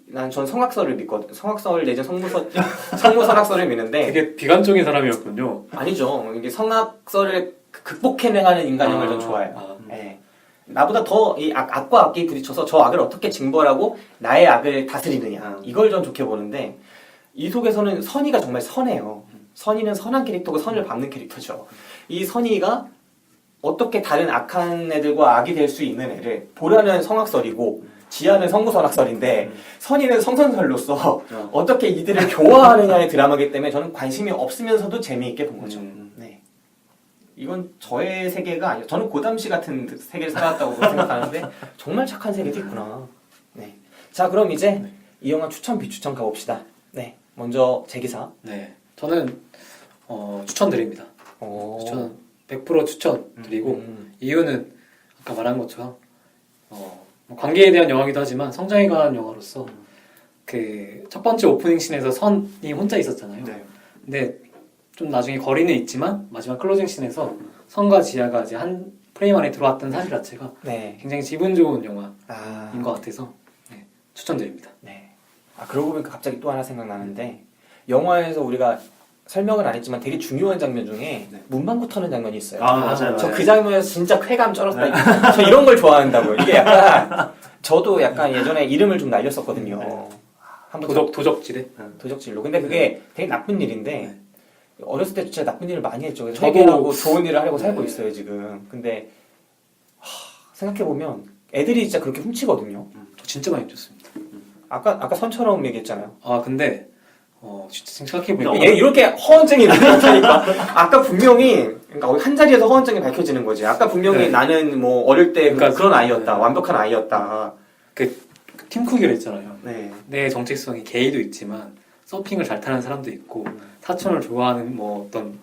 난 전 성악설을 믿거든. 성악설 내지 성모설악설을 믿는데 되게 비관적인 사람이었군요. 아니죠. 이게 성악설을 극복해내가는 인간형을 전 좋아해요. 예. 나보다 더 이 악과 악이 부딪혀서 저 악을 어떻게 징벌하고 나의 악을 다스리느냐 이걸 전 좋게 보는데 이 속에서는 선이가 정말 선해요. 선이는 선한 캐릭터고 선을 밟는 캐릭터죠. 이 선이가 어떻게 다른 악한 애들과 악이 될 수 있는 애를 보라는 성악설이고 지하는 성무설악설인데 선이는 성선설로서 어떻게 이들을 교화하느냐의 드라마이기 때문에 저는 관심이 없으면서도 재미있게 본 거죠. 네. 이건 저의 세계가 아니에요. 저는 고담시 같은 세계를 살아왔다고 생각하는데 정말 착한 세계도 있구나. 네. 자, 그럼 이제 이 영화 추천 비추천 가봅시다. 네. 먼저 제기사. 네, 저는 추천드립니다. 추천 100% 추천드리고 이유는 아까 말한 것처럼 뭐 관계에 대한 영화기도 하지만 성장에 관한 영화로서 그 첫 번째 오프닝 씬에서 선이 혼자 있었잖아요. 네. 근데 좀 나중에 거리는 있지만 마지막 클로징 씬에서 선과 지아가 이제 한 프레임 안에 들어왔던 사실 자체가 네. 굉장히 기분 좋은 영화인 아. 것 같아서 네, 추천드립니다. 네. 그러고 보니까 갑자기 또 하나 생각나는데 영화에서 우리가 설명을 안 했지만 되게 중요한 장면 중에 문방구 터는 장면이 있어요. 맞아요. 저 그 장면에서 진짜 쾌감 쩔었다. 저 이런 걸 좋아한다고요. 이게 약간 저도 약간 예전에 이름을 좀 날렸었거든요. 한번 도적질에 도적질로. 근데 그게 되게 나쁜 일인데 어렸을 때 진짜 나쁜 일을 많이 했죠. 저도- 해결하고 좋은 일을 하려고 살고 있어요 지금. 근데 생각해 보면 애들이 진짜 그렇게 훔치거든요. 저 진짜 많이 줬습니다. 아까 선처럼 얘기했잖아요. 근데 진짜 생각해보니까 얘 이렇게 허언증이 나타니까 아까 분명히 그러니까 한 자리에서 허언증이 밝혀지는 거지. 아까 분명히 네. 나는 뭐 어릴 때 그러니까 그런 아이였다. 완벽한 아이였다. 팀쿡이라 했잖아요. 네. 내 정체성이 게이도 있지만 서핑을 잘 타는 사람도 있고 사촌을 좋아하는 뭐 어떤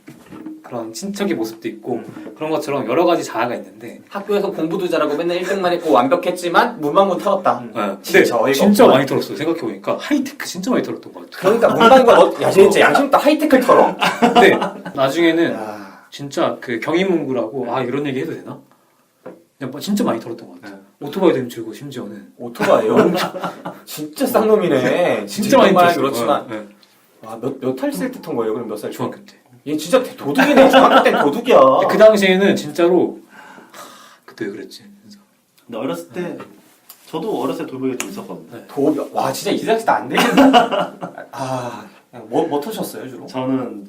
그런 친척의 모습도 있고 그런 것처럼 여러 가지 자아가 있는데 학교에서 공부도 잘하고 맨날 1등만 했고 완벽했지만 문방구 털었다. 네, 근데 진짜 어이가 진짜 없구나. 많이 털었어. 생각해보니까 하이테크 진짜 많이 털었던 것 같아. 그러니까 문방구가 야 진짜 양심도 하이테크를 털어? 근데 나중에는 야, 진짜 그 경인문구라고 아 이런 얘기 해도 되나? 그냥 뭐 진짜 많이 털었던 것 같아. 오토바이도 힘들고 심지어는 오토바이요? 진짜 쌍놈이네. 진짜 많이 정말 털었어. 그렇지만 네. 와, 몇 탈 때 턴 거예요? 그럼 몇 살? 때? 중학교 때. 얘 진짜 도둑이네. 중학교 때 도둑이야. 근데 그 당시에는 진짜로 그때 왜 그랬지? 진짜. 근데 어렸을 때 저도 어렸을 때 돌보기가 좀 있었거든요. 네. 와 진짜 이삭 씨도 안 되겠다. 아, 뭐 터셨어요 주로? 저는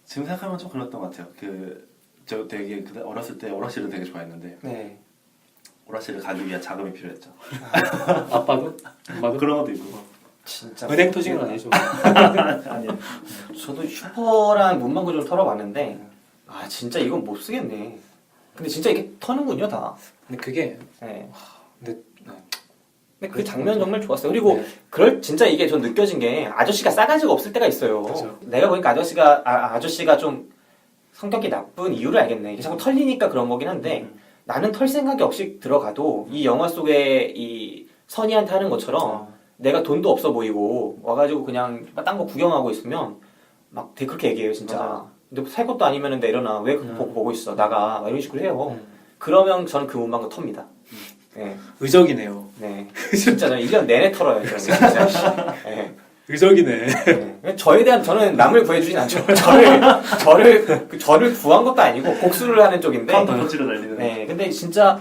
지금 생각하면 좀 그랬던 것 같아요. 저 되게 그때 어렸을 때 오락실을 되게 좋아했는데 네. 오락실을 가기 위한 자금이 필요했죠. 아빠도? 엄마도? 그런 것도 있고. 진짜. 은행 터진 건 아니죠. 아니요. 저도 슈퍼랑 문방구 좀 털어봤는데 아 진짜 이건 못 쓰겠네. 근데 진짜 이게 터는군요 다. 근데 그게 네. 근데 근데 그 장면 정말 좋았어요. 그리고 네. 진짜 이게 전 느껴진 게 아저씨가 싸가지가 없을 때가 있어요. 그렇죠. 내가 보니까 아저씨가 좀 성격이 나쁜 이유를 알겠네. 이게 자꾸 털리니까 그런 거긴 한데 나는 털 생각이 없이 들어가도 이 영화 속에 이 선이한테 하는 것처럼 내가 돈도 없어 보이고 와가지고 그냥 딴 거 구경하고 있으면 막 되게 그렇게 얘기해요 진짜. 맞아. 근데 살 것도 아니면 내려놔. 왜 보고 있어? 나가. 막 이런 식으로 해요. 음. 그러면 저는 그 문방구 텁니다. 네. 의적이네요. 네. 진짜 저는 1년 내내 털어요. 저는 진짜. 네. 의적이네. 네. 저에 대한 저는 남을 구해주진 않죠. 저를 구한 것도 아니고 복수를 하는 쪽인데. 카운터 펀치로 날리는. 네. 근데 진짜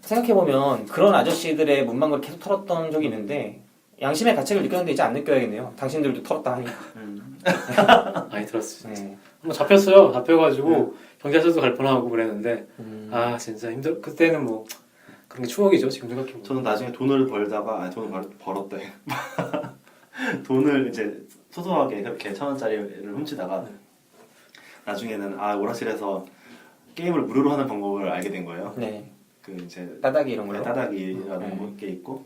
생각해보면 그런 아저씨들의 문방구를 계속 털었던 적이 있는데 양심의 가책을 느꼈는데 이제 안 느껴야겠네요. 당신들도 털었다 하니. 많이 들었어. 네. 한번 잡혔어요. 잡혀가지고 경찰서도 갈 뻔하고 그랬는데 음. 아 진짜 힘들. 그때는 뭐 그런 게 추억이죠. 지금 생각해보면. 저는 나중에 돈을 벌다가 벌었대. 돈을 이제 소소하게 이렇게 1,000원짜리를 훔치다가 나중에는 오락실에서 게임을 무료로 하는 방법을 알게 된 거예요. 네. 그 이제 따닥이 이런 거요? 따닥이라는 게 있고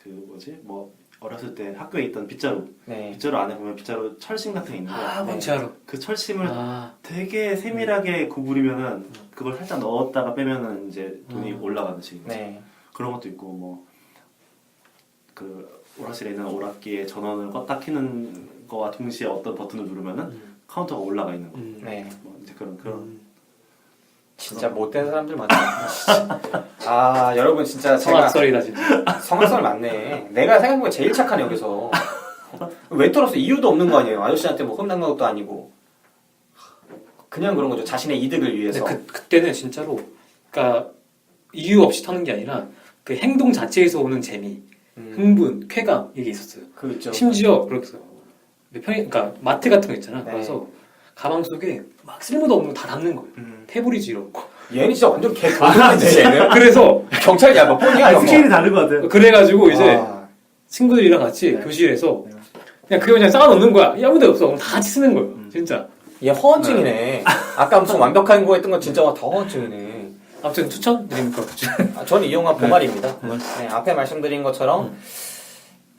그 뭐지 뭐 어렸을 때 학교에 있던 빗자루 네. 빗자루 안에 보면 빗자루 철심 같은 게 있는데 뭔지 알아. 그 철심을 아 되게 세밀하게 구부리면은 그걸 살짝 넣었다가 빼면은 이제 돈이 올라가는 식인데 네. 그런 것도 있고 뭐 그 오락실에 있는 오락기의 전원을 껐다 켜는 거와 동시에 어떤 버튼을 누르면은 카운터가 올라가 있는 거. 네. 뭐 이제 그런 진짜 못된 사람들 많다. 진짜. 아 여러분 진짜 제가 성악설이다 진짜. 성악설 맞네. 내가 생각해보면 제일 착하네 여기서. 왜 털었어? 이유도 없는 거 아니에요. 아저씨한테 뭐 혼난 것도 아니고. 그냥 그런 거죠. 자신의 이득을 근데 위해서. 그때는 진짜로 그러니까 이유 없이 터는 게 아니라 그 행동 자체에서 오는 재미, 흥분, 쾌감 이게 있었어요. 그 있죠. 심지어 그렇게 그러니까 마트 같은 거 있잖아. 네. 그래서 가방 속에 막 쓸모도 없는 거 다 담는 거예요. 페브리즈 이런 거. 얘는 진짜 완전 개 도둑인데 얘는. 그래서 경찰이야 뭐 폰이야 이런 거. 스케일이 다른 것 같아요. 그래가지고 이제 아, 친구들이랑 같이 교실에서 그냥 그거 그냥 쌓아놓는 거야. 아무도 없어. 그럼 다 같이 쓰는 거예요. 진짜. 얘 허언증이네. 아까 무슨 완벽한 거 했던 건 진짜 다 허언증이네. 아무튼 추천드립니다. 저는 이 영화 보말입니다. 네, 앞에 말씀드린 것처럼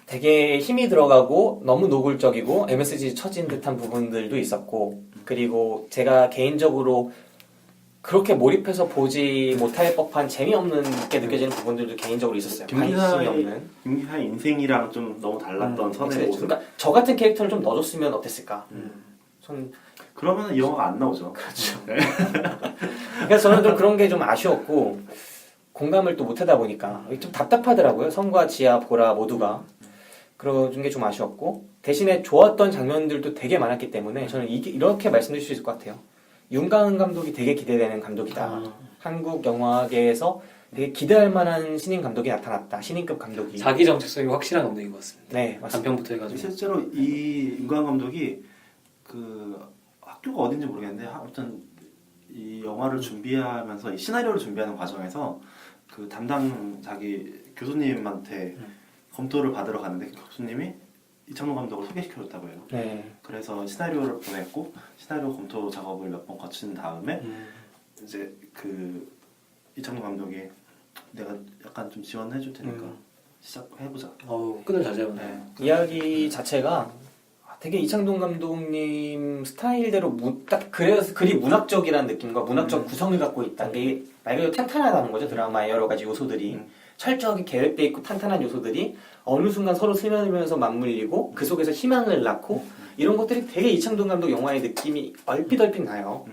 되게 힘이 들어가고 너무 노골적이고 MSG 처진 듯한 부분들도 있었고 그리고 제가 개인적으로 그렇게 몰입해서 보지 못할 법한 재미없는 게 느껴지는 부분들도 개인적으로 있었어요. 관심이 없는. 김기하의 인생이랑 좀 너무 달랐던 선의 모습. 그러니까 저 같은 캐릭터를 좀 넣어줬으면 어땠을까. 전 그러면 이 영화가 안 나오죠. 그렇죠. 그래서 저는 좀 그런 게 좀 아쉬웠고 공감을 또 못하다 보니까 좀 답답하더라고요. 성과 지아, 보라 모두가 그런 게 좀 아쉬웠고 대신에 좋았던 장면들도 되게 많았기 때문에 저는 이렇게 말씀드릴 수 있을 것 같아요. 윤가은 감독이 되게 기대되는 감독이다. 한국 영화계에서 되게 기대할 만한 신인 감독이 나타났다. 신인급 감독이. 자기 정체성이 확실한 감독인 것 같습니다. 네, 맞습니다. 단편부터 해가지고. 실제로 이 윤광 감독이 그 학교가 어딘지 모르겠는데 아무튼 이 영화를 준비하면서 이 시나리오를 준비하는 과정에서 그 담당 자기 교수님한테 검토를 받으러 갔는데 그 교수님이 이창동 감독을 소개시켜줬다고 해요. 네. 그래서 시나리오를 보냈고 시나리오 검토 작업을 몇 번 거친 다음에 이제 그 이창동 감독이 내가 약간 좀 지원해줄 테니까 시작해보자. 끈을 잘 잡네. 이야기 자체가 되게 이창동 감독님 스타일대로 딱 그래서 그리 문학적이라는 느낌과 문학적 구성을 갖고 있다. 이게 말 그대로 탄탄하다는 거죠. 드라마의 여러 가지 요소들이 철저하게 계획돼 있고 탄탄한 요소들이 어느 순간 서로 스며들면서 맞물리고 그 속에서 희망을 낳고 이런 것들이 되게 이창동 감독 영화의 느낌이 얼핏 나요.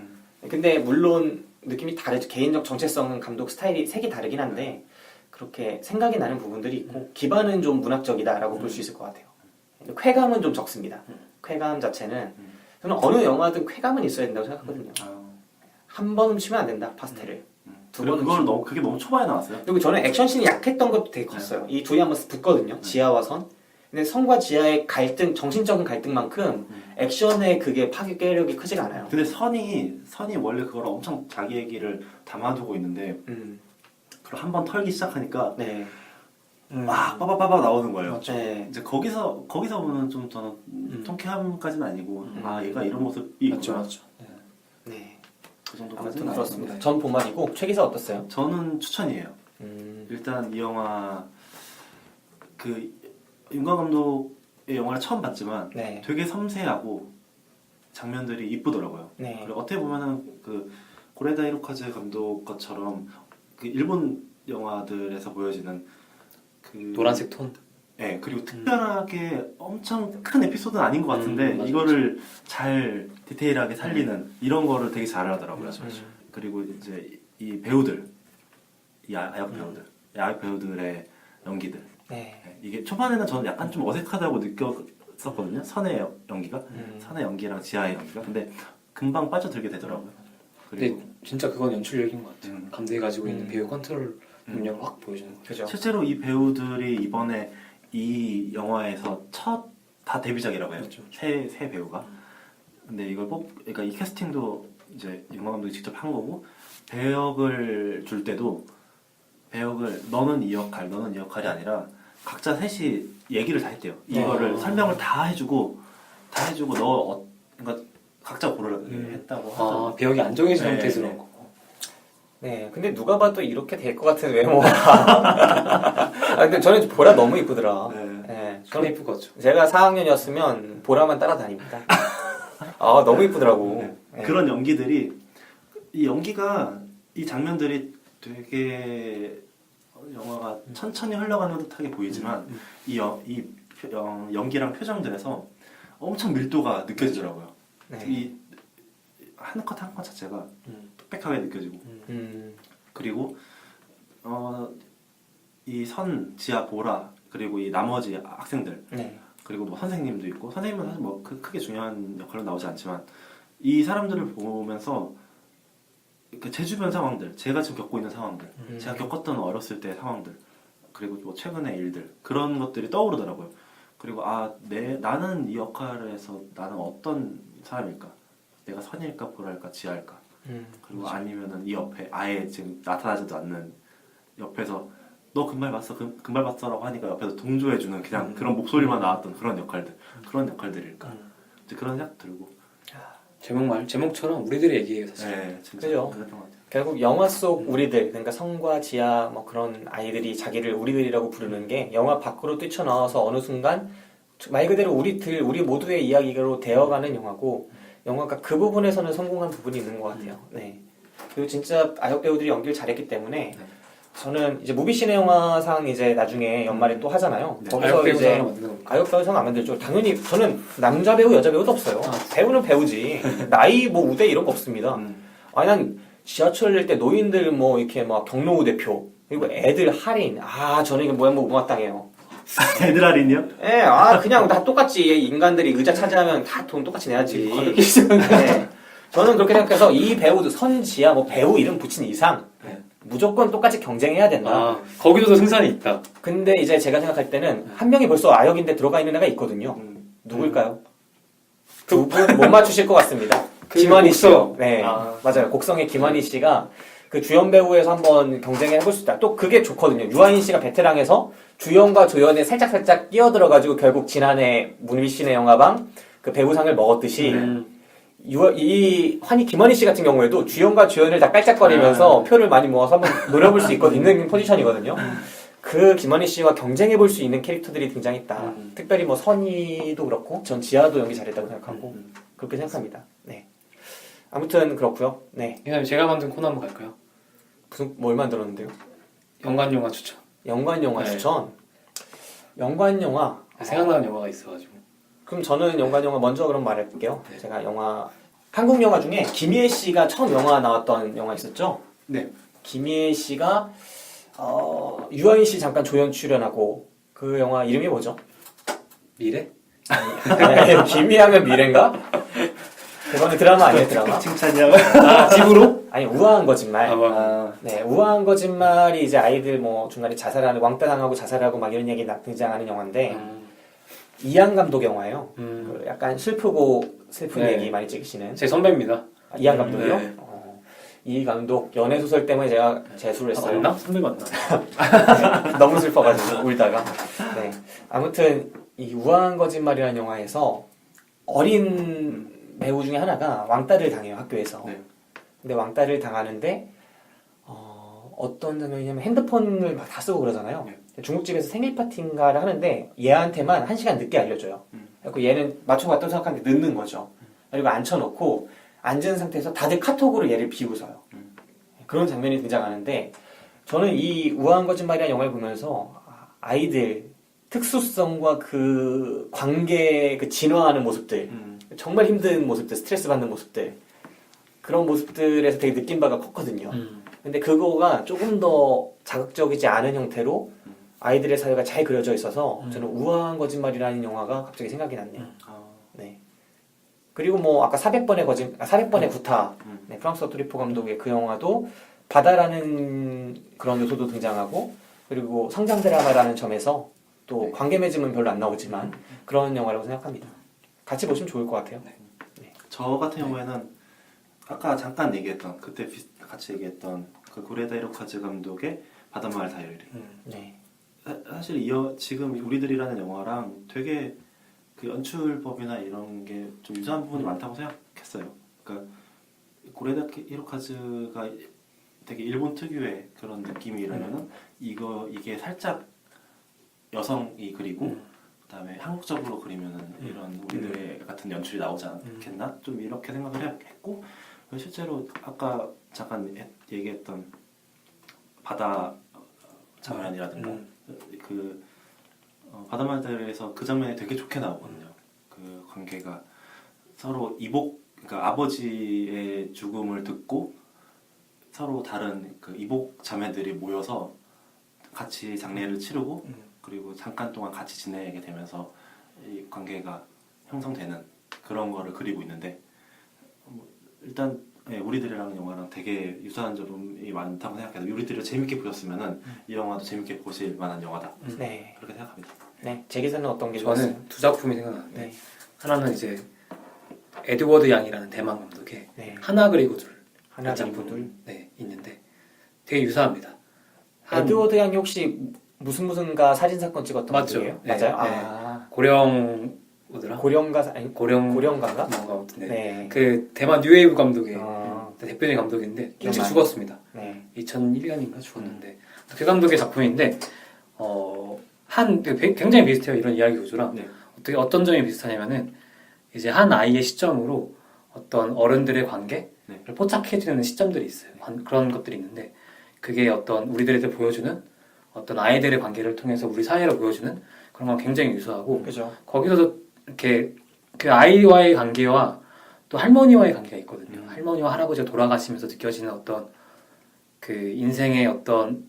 근데 물론 느낌이 다르죠. 개인적 정체성은 감독 스타일이 색이 다르긴 한데 그렇게 생각이 나는 부분들이 있고 기반은 좀 문학적이다라고 볼 수 있을 것 같아요. 쾌감은 좀 적습니다. 쾌감 자체는 저는 어느 영화든 쾌감은 있어야 된다고 생각하거든요. 한 번 훔치면 안 된다. 파스텔을. 두 번 그걸 그게 너무 초반에 나왔어요. 그리고 저는 액션씬이 약했던 것도 되게 컸어요. 이 둘이 한번 붙거든요. 지하와 선. 근데 선과 지하의 갈등, 정신적인 갈등만큼 액션의 그게 파괴력이 크지가 않아요. 근데 선이 원래 그걸 엄청 자기 얘기를 담아두고 있는데 그걸 한번 털기 시작하니까 네. 막 빠바바바 나오는 거예요. 네. 이제 거기서 보면 좀 저는 통쾌함까지는 아니고 아 얘가 이런 모습이 있구나. 맞죠. 네. 그 아무튼 정도까지는 그렇습니다. 아니었는데. 전 본만이고 최 기사 어떻어요? 저는 추천이에요. 일단 이 영화 그 윤곽 감독의 영화를 처음 봤지만 네. 되게 섬세하고 장면들이 이쁘더라고요. 네. 그리고 어떻게 보면은 그 고레다 히로카즈 감독 것처럼 그 일본 영화들에서 보여지는 그 노란색 톤. 네, 그리고 특별하게 엄청 큰 에피소드는 아닌 것 같은데 맞아, 이거를 잘 디테일하게 살리는 이런 거를 되게 잘하더라고요. 그리고 이제 이 배우들, 이 아역 배우들, 이 아역 배우들의 연기들. 네. 네, 이게 초반에는 저는 약간 좀 어색하다고 느꼈었거든요. 선의 연기가, 선의 연기랑 지하의 연기가. 근데 금방 빠져들게 되더라고요. 그리고 근데 진짜 그건 연출력인 것 같아요. 감독이 가지고 있는 음. 배우 컨트롤 능력을 확 보여주는 거죠. 그죠. 실제로 이 배우들이 이번에 이 영화에서 첫 다 데뷔작이라고 해요. 그렇죠. 새 배우가. 근데 이걸 그러니까 이 캐스팅도 이제 윤곽 감독이 직접 한 거고 배역을 줄 때도 배역을 너는 이 역할, 너는 이 역할이 아니라 각자 셋이 얘기를 다 했대요. 이거를 설명을 다 해주고 너 그러니까 각자 고르라 했다고 하죠. 배역이 안 정해진 네, 상태에서 네. 그런 거. 네. 근데 누가 봐도 이렇게 될 것 같은 외모가. 근데 저는 보라 너무 이쁘더라. 네. 네. 그래 저는 예쁠 것 같죠. 제가 4학년이었으면 보라만 따라다닙니다. 아 너무 이쁘더라고. 네. 그런 연기들이 이 연기가 이 장면들이 되게 영화가 천천히 흘러가는 듯하게 보이지만 이 연기랑 표정들에서 엄청 밀도가 느껴지더라고요. 네. 이 한 컷 한 컷 자체가 빽빽하게 느껴지고 그리고 이 선, 지하, 보라 그리고 이 나머지 학생들 네. 그리고 뭐 선생님도 있고 선생님은 사실 뭐 크게 중요한 역할로 나오지 않지만 이 사람들을 보면서 제 주변 상황들, 제가 지금 겪고 있는 상황들, 제가 겪었던 어렸을 때 상황들, 그리고 뭐 최근의 일들 그런 것들이 떠오르더라고요. 그리고 나는 이 역할에서 나는 어떤 사람일까? 내가 선일까, 보랄까, 지할까? 그리고 맞아. 아니면은 이 옆에 아예 지금 나타나지도 않는 옆에서 너 금발 봤어, 금발 봤어라고 하니까 옆에서 동조해주는 그냥 그런 목소리만 나왔던 그런 역할들일까? 이제 그런 생각 들고. 제목처럼 우리들의 얘기예요 사실. 네, 진짜 그죠. 그랬던 것 같아요. 결국 영화 속 우리들, 그러니까 성과 지하 뭐 그런 아이들이 자기를 우리들이라고 부르는 게 영화 밖으로 뛰쳐나와서 어느 순간 말 그대로 우리 모두의 이야기로 되어가는 영화고 영화가 그 부분에서는 성공한 부분이 있는 것 같아요. 네. 그리고 진짜 아역 배우들이 연기를 잘했기 때문에 저는 이제 무비시네 영화상 이제 나중에 연말에 또 하잖아요. 네. 거기서 아역 이제 배우상을 만드는 겁니까? 아역 배우상 안 만들죠. 당연히 저는 남자 배우, 여자 배우도 없어요. 배우는 배우지. 나이 뭐 우대 이런 거 없습니다. 아니 난 지하철 낼 때 노인들 뭐 이렇게 막 경로우 대표 그리고 애들 할인 저는 이거 뭐야 뭐 우마땅해요. 애들 할인이요? 예, 그냥 다 똑같이 인간들이 의자 차지하면 다 돈 똑같이 내야지. 네. 저는 그렇게 생각해서 이 배우도 선지야 뭐 배우 이름 붙인 이상 무조건 똑같이 경쟁해야 된다. 거기도 승산이 있다. 근데 이제 제가 생각할 때는 한 명이 벌써 아역인데 들어가 있는 애가 있거든요. 누굴까요? 두 분 못 맞추실 것 같습니다. 김환희 씨요. 네, 맞아요. 곡성의 김환희 씨가 그 주연 배우에서 한번 경쟁을 해볼 수 있다. 또 그게 좋거든요. 유아인 씨가 베테랑에서 주연과 조연에 살짝 끼어들어가지고 결국 지난해 문비신의 영화방 그 배우상을 먹었듯이 이 김환희 씨 같은 경우에도 주연과 조연을 다 깔짝거리면서 표를 많이 모아서 한번 노려볼 수 있는 포지션이거든요. 그 김원희 씨와 경쟁해 볼 수 있는 캐릭터들이 등장했다. 특별히 뭐 선희도 그렇고 전 지아도 연기 잘했다고 생각하고 그렇게 생각합니다. 네. 아무튼 그렇고요. 네. 그다음에 제가 만든 코너 한번 갈까요? 무슨 뭘 만들었는데요? 연관 영화 추천. 연관 영화 네. 추천. 연관 영화. 생각나는 영화가 있어가지고. 그럼 저는 연관 영화 먼저 그럼 말해볼게요. 네. 제가 영화 한국 영화 중에 김희애 씨가 처음 영화 나왔던 영화 있었죠? 네. 김희애 씨가 유아인 씨 잠깐 조연 출연하고 그 영화 이름이 뭐죠? 미래? 아니, 김희하면 미래인가? 그거는 드라마 아니에요 드라마? 칭찬이야. 아, 집으로? 아니 우아한 거짓말. 아, 네, 우아한 거짓말이 이제 아이들 뭐 중간에 자살하는 왕따 당하고 자살하고 막 이런 얘기 등장하는 영화인데 이한 감독 영화예요. 그 약간 슬프고 슬픈 네. 얘기 많이 찍으시는 제 선배입니다. 이한 감독이요? 네. 이 감독 연애 소설 때문에 제가 재수를 했어요. 맞나? 선배 맞나? 너무 슬퍼가지고 울다가. 네. 아무튼 이 우아한 거짓말이라는 영화에서 어린 배우 중에 하나가 왕따를 당해요 학교에서. 네. 근데 왕따를 당하는데 어떤 장면이냐면 핸드폰을 막 다 쓰고 그러잖아요. 중국집에서 생일 파티인가를 하는데 얘한테만 1시간 늦게 알려줘요. 그래서 얘는 맞춰봤다고 생각하는데 늦는 거죠. 그리고 앉혀놓고 앉은 상태에서 다들 카톡으로 얘를 비웃어요. 그런 장면이 등장하는데 저는 이 우아한 거짓말이라는 영화를 보면서 아이들 특수성과 그 관계 그 진화하는 모습들 정말 힘든 모습들 스트레스 받는 모습들 그런 모습들에서 되게 느낀 바가 컸거든요. 근데 그거가 조금 더 자극적이지 않은 형태로 아이들의 사회가 잘 그려져 있어서 저는 우아한 거짓말이라는 영화가 갑자기 생각이 났네요. 네. 그리고 뭐 아까 400번의 구타 네, 프랑스어 트리포 감독의 그 영화도 바다라는 그런 요소도 등장하고 그리고 성장 드라마라는 점에서 또 관계 맺음은 별로 안 나오지만 그런 영화라고 생각합니다. 같이 보시면 좋을 것 같아요. 저 같은 경우에는 아까 잠깐 얘기했던 그때 같이 얘기했던 그 고레다 히로카즈 감독의 바닷마을 다이어리. 네. 사실 지금 우리들이라는 영화랑 되게 그 연출법이나 이런 게 좀 유사한 부분이 많다고 생각했어요. 그러니까 고레다 히로카즈가 되게 일본 특유의 그런 느낌이라면은 이게 살짝 여성이 그리고 그다음에 한국적으로 그리면은 이런 우리들의 같은 연출이 나오지 않겠나? 좀 이렇게 생각을 했고 실제로 아까 잠깐 얘기했던 바다 장면이라든가 그 바다마을에서 그 장면이 되게 좋게 나오거든요. 그 관계가 서로 그러니까 아버지의 죽음을 듣고 서로 다른 그 이복 자매들이 모여서 같이 장례를 치르고 그리고 잠깐 동안 같이 지내게 되면서 이 관계가 형성되는 그런 거를 그리고 있는데 일단 우리들이랑 영화랑 되게 유사한 점이 많다고 생각해서 우리들이 재밌게 보셨으면은 이 영화도 재밌게 보실 만한 영화다. 네. 그렇게 생각합니다. 네. 제 기사는 어떤 게 좋았어요? 저는 두 작품이 생각나는데 네. 하나는 이제 에드워드 양이라는 대만 감독의 네. 하나 그리고 둘 하나 작품, 그리고 둘. 네, 있는데 되게 유사합니다. 에드워드 양이 혹시 무슨가 사진 사건 찍었던 맞죠. 분이에요? 네, 맞아요. 네. 아. 고령 뭐더라? 고령가 아니 고령가인가? 뭔가 아무튼 네. 네. 그 대만 뉴웨이브 감독의 어. 대표적인 감독인데 일찍 기억나요. 죽었습니다. 네. 2001년인가 죽었는데 그 감독의 작품인데 굉장히 비슷해요. 이런 이야기 구조랑 네. 어떤 점이 비슷하냐면은 이제 한 아이의 시점으로 어떤 어른들의 관계를 네. 포착해주는 시점들이 있어요. 그런 것들이 있는데 그게 어떤 우리들한테 보여주는 어떤 아이들의 관계를 통해서 우리 사회를 보여주는 그런 건 굉장히 유사하고 그죠. 거기서도 이렇게 그 아이와의 관계와 또 할머니와의 관계가 있거든요. 할머니와 할아버지가 돌아가시면서 느껴지는 어떤 그 인생이 어떤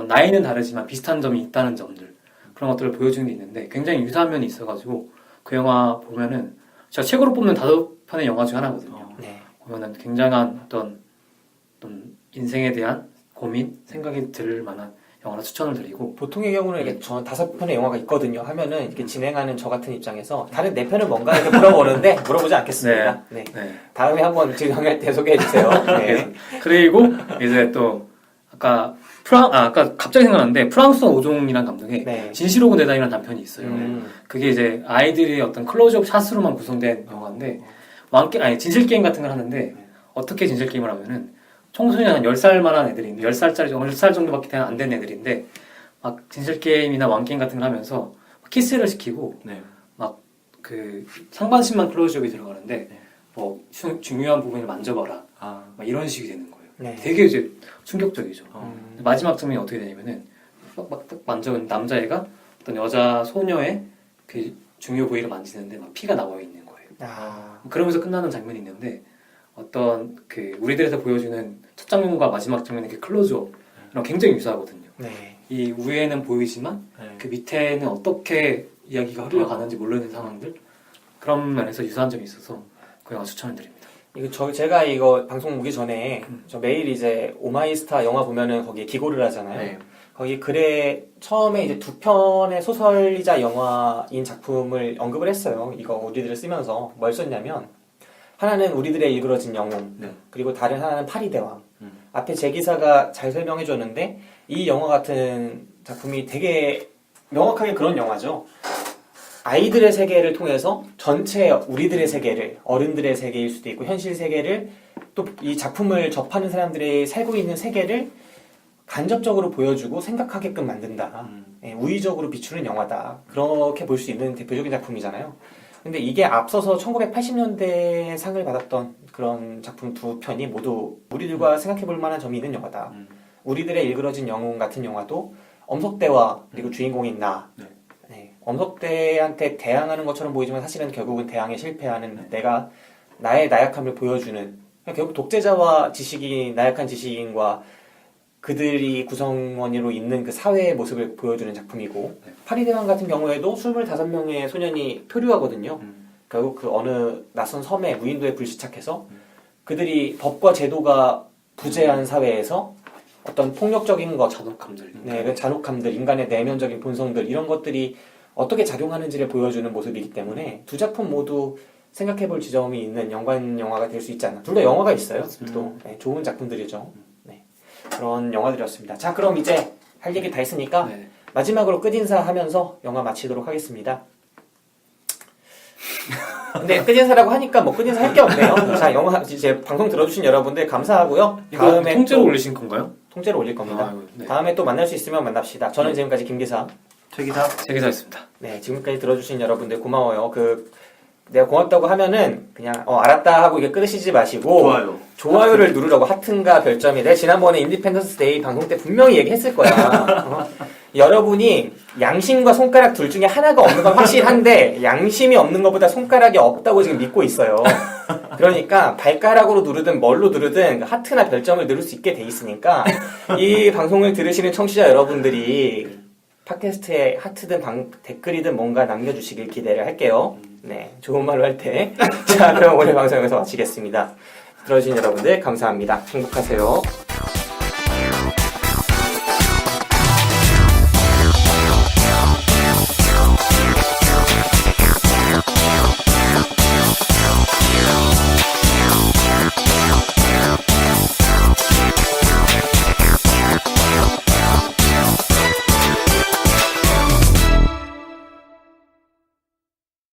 나이는 다르지만 비슷한 점이 있다는 점들 그런 것들을 보여주는 게 있는데 굉장히 유사한 면이 있어가지고 그 영화 보면은 제가 책으로 뽑는 5편의 영화 중 하나거든요. 네. 보면은 굉장한 어떤 인생에 대한 고민, 생각이 들 만한 영화라 추천을 드리고 보통의 경우는 이게 저 5편의 영화가 있거든요 하면은 이렇게 진행하는 저 같은 입장에서 다른 4편은 뭔가 이렇게 물어보는데 물어보지 않겠습니다. 네. 네. 다음에 한번 진행할 때 소개해 주세요. 네. 그리고 이제 또 아까 갑자기 생각났는데 프랑스어 오종이라는 감독의 네. 진실오고 내다이라는 단편이 있어요. 그게 이제 아이들이 어떤 클로즈업 샷으로만 구성된 영화인데 진실 게임 같은 걸 하는데 어떻게 진실 게임을 하면은 청소년 한 10살만한 애들인데 10살짜리 정도 10살 정도밖에 안 된 애들인데 막 진실 게임이나 왕 게임 같은 걸 하면서 키스를 시키고 네. 그 상반신만 클로즈업이 들어가는데 네. 뭐 중요한 부분을 만져봐라 아, 막 이런 식이 되는 거예요. 네. 되게 이제 충격적이죠. 어. 마지막 장면이 어떻게 되냐면은 딱 만져본 남자애가 어떤 여자 소녀의 그 중요 부위를 만지는데 막 피가 나와 있는 거예요. 아, 그러면서 끝나는 장면이 있는데 어떤 그 우리들에서 보여주는 첫 장면과 마지막 장면의 그 클로즈업 이랑 굉장히 유사하거든요. 네. 이 위에는 보이지만 네. 그 밑에는 어떻게 이야기가 흘러가는지 모르는 상황들 그런 면에서 유사한 점이 있어서 그 영화 추천을 드립니다. 제가 이거 방송 오기 전에 저 매일 이제 오마이스타 영화 보면은 거기에 기고를 하잖아요. 네. 거기 글에 처음에 이제 2편의 소설이자 영화인 작품을 언급을 했어요. 이거 우리들을 쓰면서 뭘 썼냐면 하나는 우리들의 일그러진 영웅, 네. 그리고 다른 하나는 파리대왕. 앞에 제 기사가 잘 설명해 줬는데 이 영화 같은 작품이 되게 명확하게 그런 영화죠. 아이들의 세계를 통해서 전체 우리들의 세계를, 어른들의 세계일 수도 있고 현실 세계를 또 이 작품을 접하는 사람들이 살고 있는 세계를 간접적으로 보여주고 생각하게끔 만든다. 예, 우의적으로 비추는 영화다. 그렇게 볼 수 있는 대표적인 작품이잖아요. 근데 이게 앞서서 1980년대에 상을 받았던 그런 작품 2편이 모두 우리들과 생각해 볼 만한 점이 있는 영화다. 우리들의 일그러진 영웅 같은 영화도 엄석대와 그리고 주인공인 나. 네. 네, 엄석대한테 대항하는 것처럼 보이지만 사실은 결국은 대항에 실패하는 내가 나의 나약함을 보여주는 결국 독재자와 나약한 지식인과 그들이 구성원으로 있는 그 사회의 모습을 보여주는 작품이고 파리대왕 같은 경우에도 25명의 소년이 표류하거든요. 결국 그 어느 낯선 섬에 무인도에 불시착해서 그들이 법과 제도가 부재한 사회에서 어떤 폭력적인 것, 잔혹함들. 네, 그 잔혹함들, 인간의 내면적인 본성들 이런 것들이 어떻게 작용하는지를 보여주는 모습이기 때문에 두 작품 모두 생각해볼 지점이 있는 연관 영화가 될 수 있지 않나. 둘 다 영화가 있어요. 또 네, 좋은 작품들이죠. 네, 그런 영화들이었습니다. 자, 그럼 이제 할 얘기 다 했으니까 네. 마지막으로 끝인사 하면서 영화 마치도록 하겠습니다. 근데 끝인사라고 하니까 뭐 끝인사 할 게 없네요. 자, 영화 이제 방송 들어주신 여러분들 감사하고요. 이거 다음에 통째로 또 올리신 건가요? 통째로 올릴 겁니다. 네. 다음에 또 만날 수 있으면 만납시다. 저는 지금까지 김기사. 최기사. 세계사였습니다. 네, 지금까지 들어주신 여러분들 고마워요. 내가 고맙다고 하면은 그냥 알았다 하고 이게 끊으시지 마시고 좋아요를 누르라고 하트인가 별점이. 내가 지난번에 인디펜던스 데이 방송 때 분명히 얘기했을 거야. 여러분이 양심과 손가락 둘 중에 하나가 없는 건 확실한데 양심이 없는 것보다 손가락이 없다고 지금 믿고 있어요. 그러니까 발가락으로 누르든 뭘로 누르든 하트나 별점을 누를 수 있게 돼 있으니까 이 방송을 들으시는 청취자 여러분들이 팟캐스트에 하트든 댓글이든 뭔가 남겨주시길 기대를 할게요. 네, 좋은 말로 할 때. 자, 그럼 오늘 방송 여기서 마치겠습니다. 들어주신 여러분들 감사합니다. 행복하세요.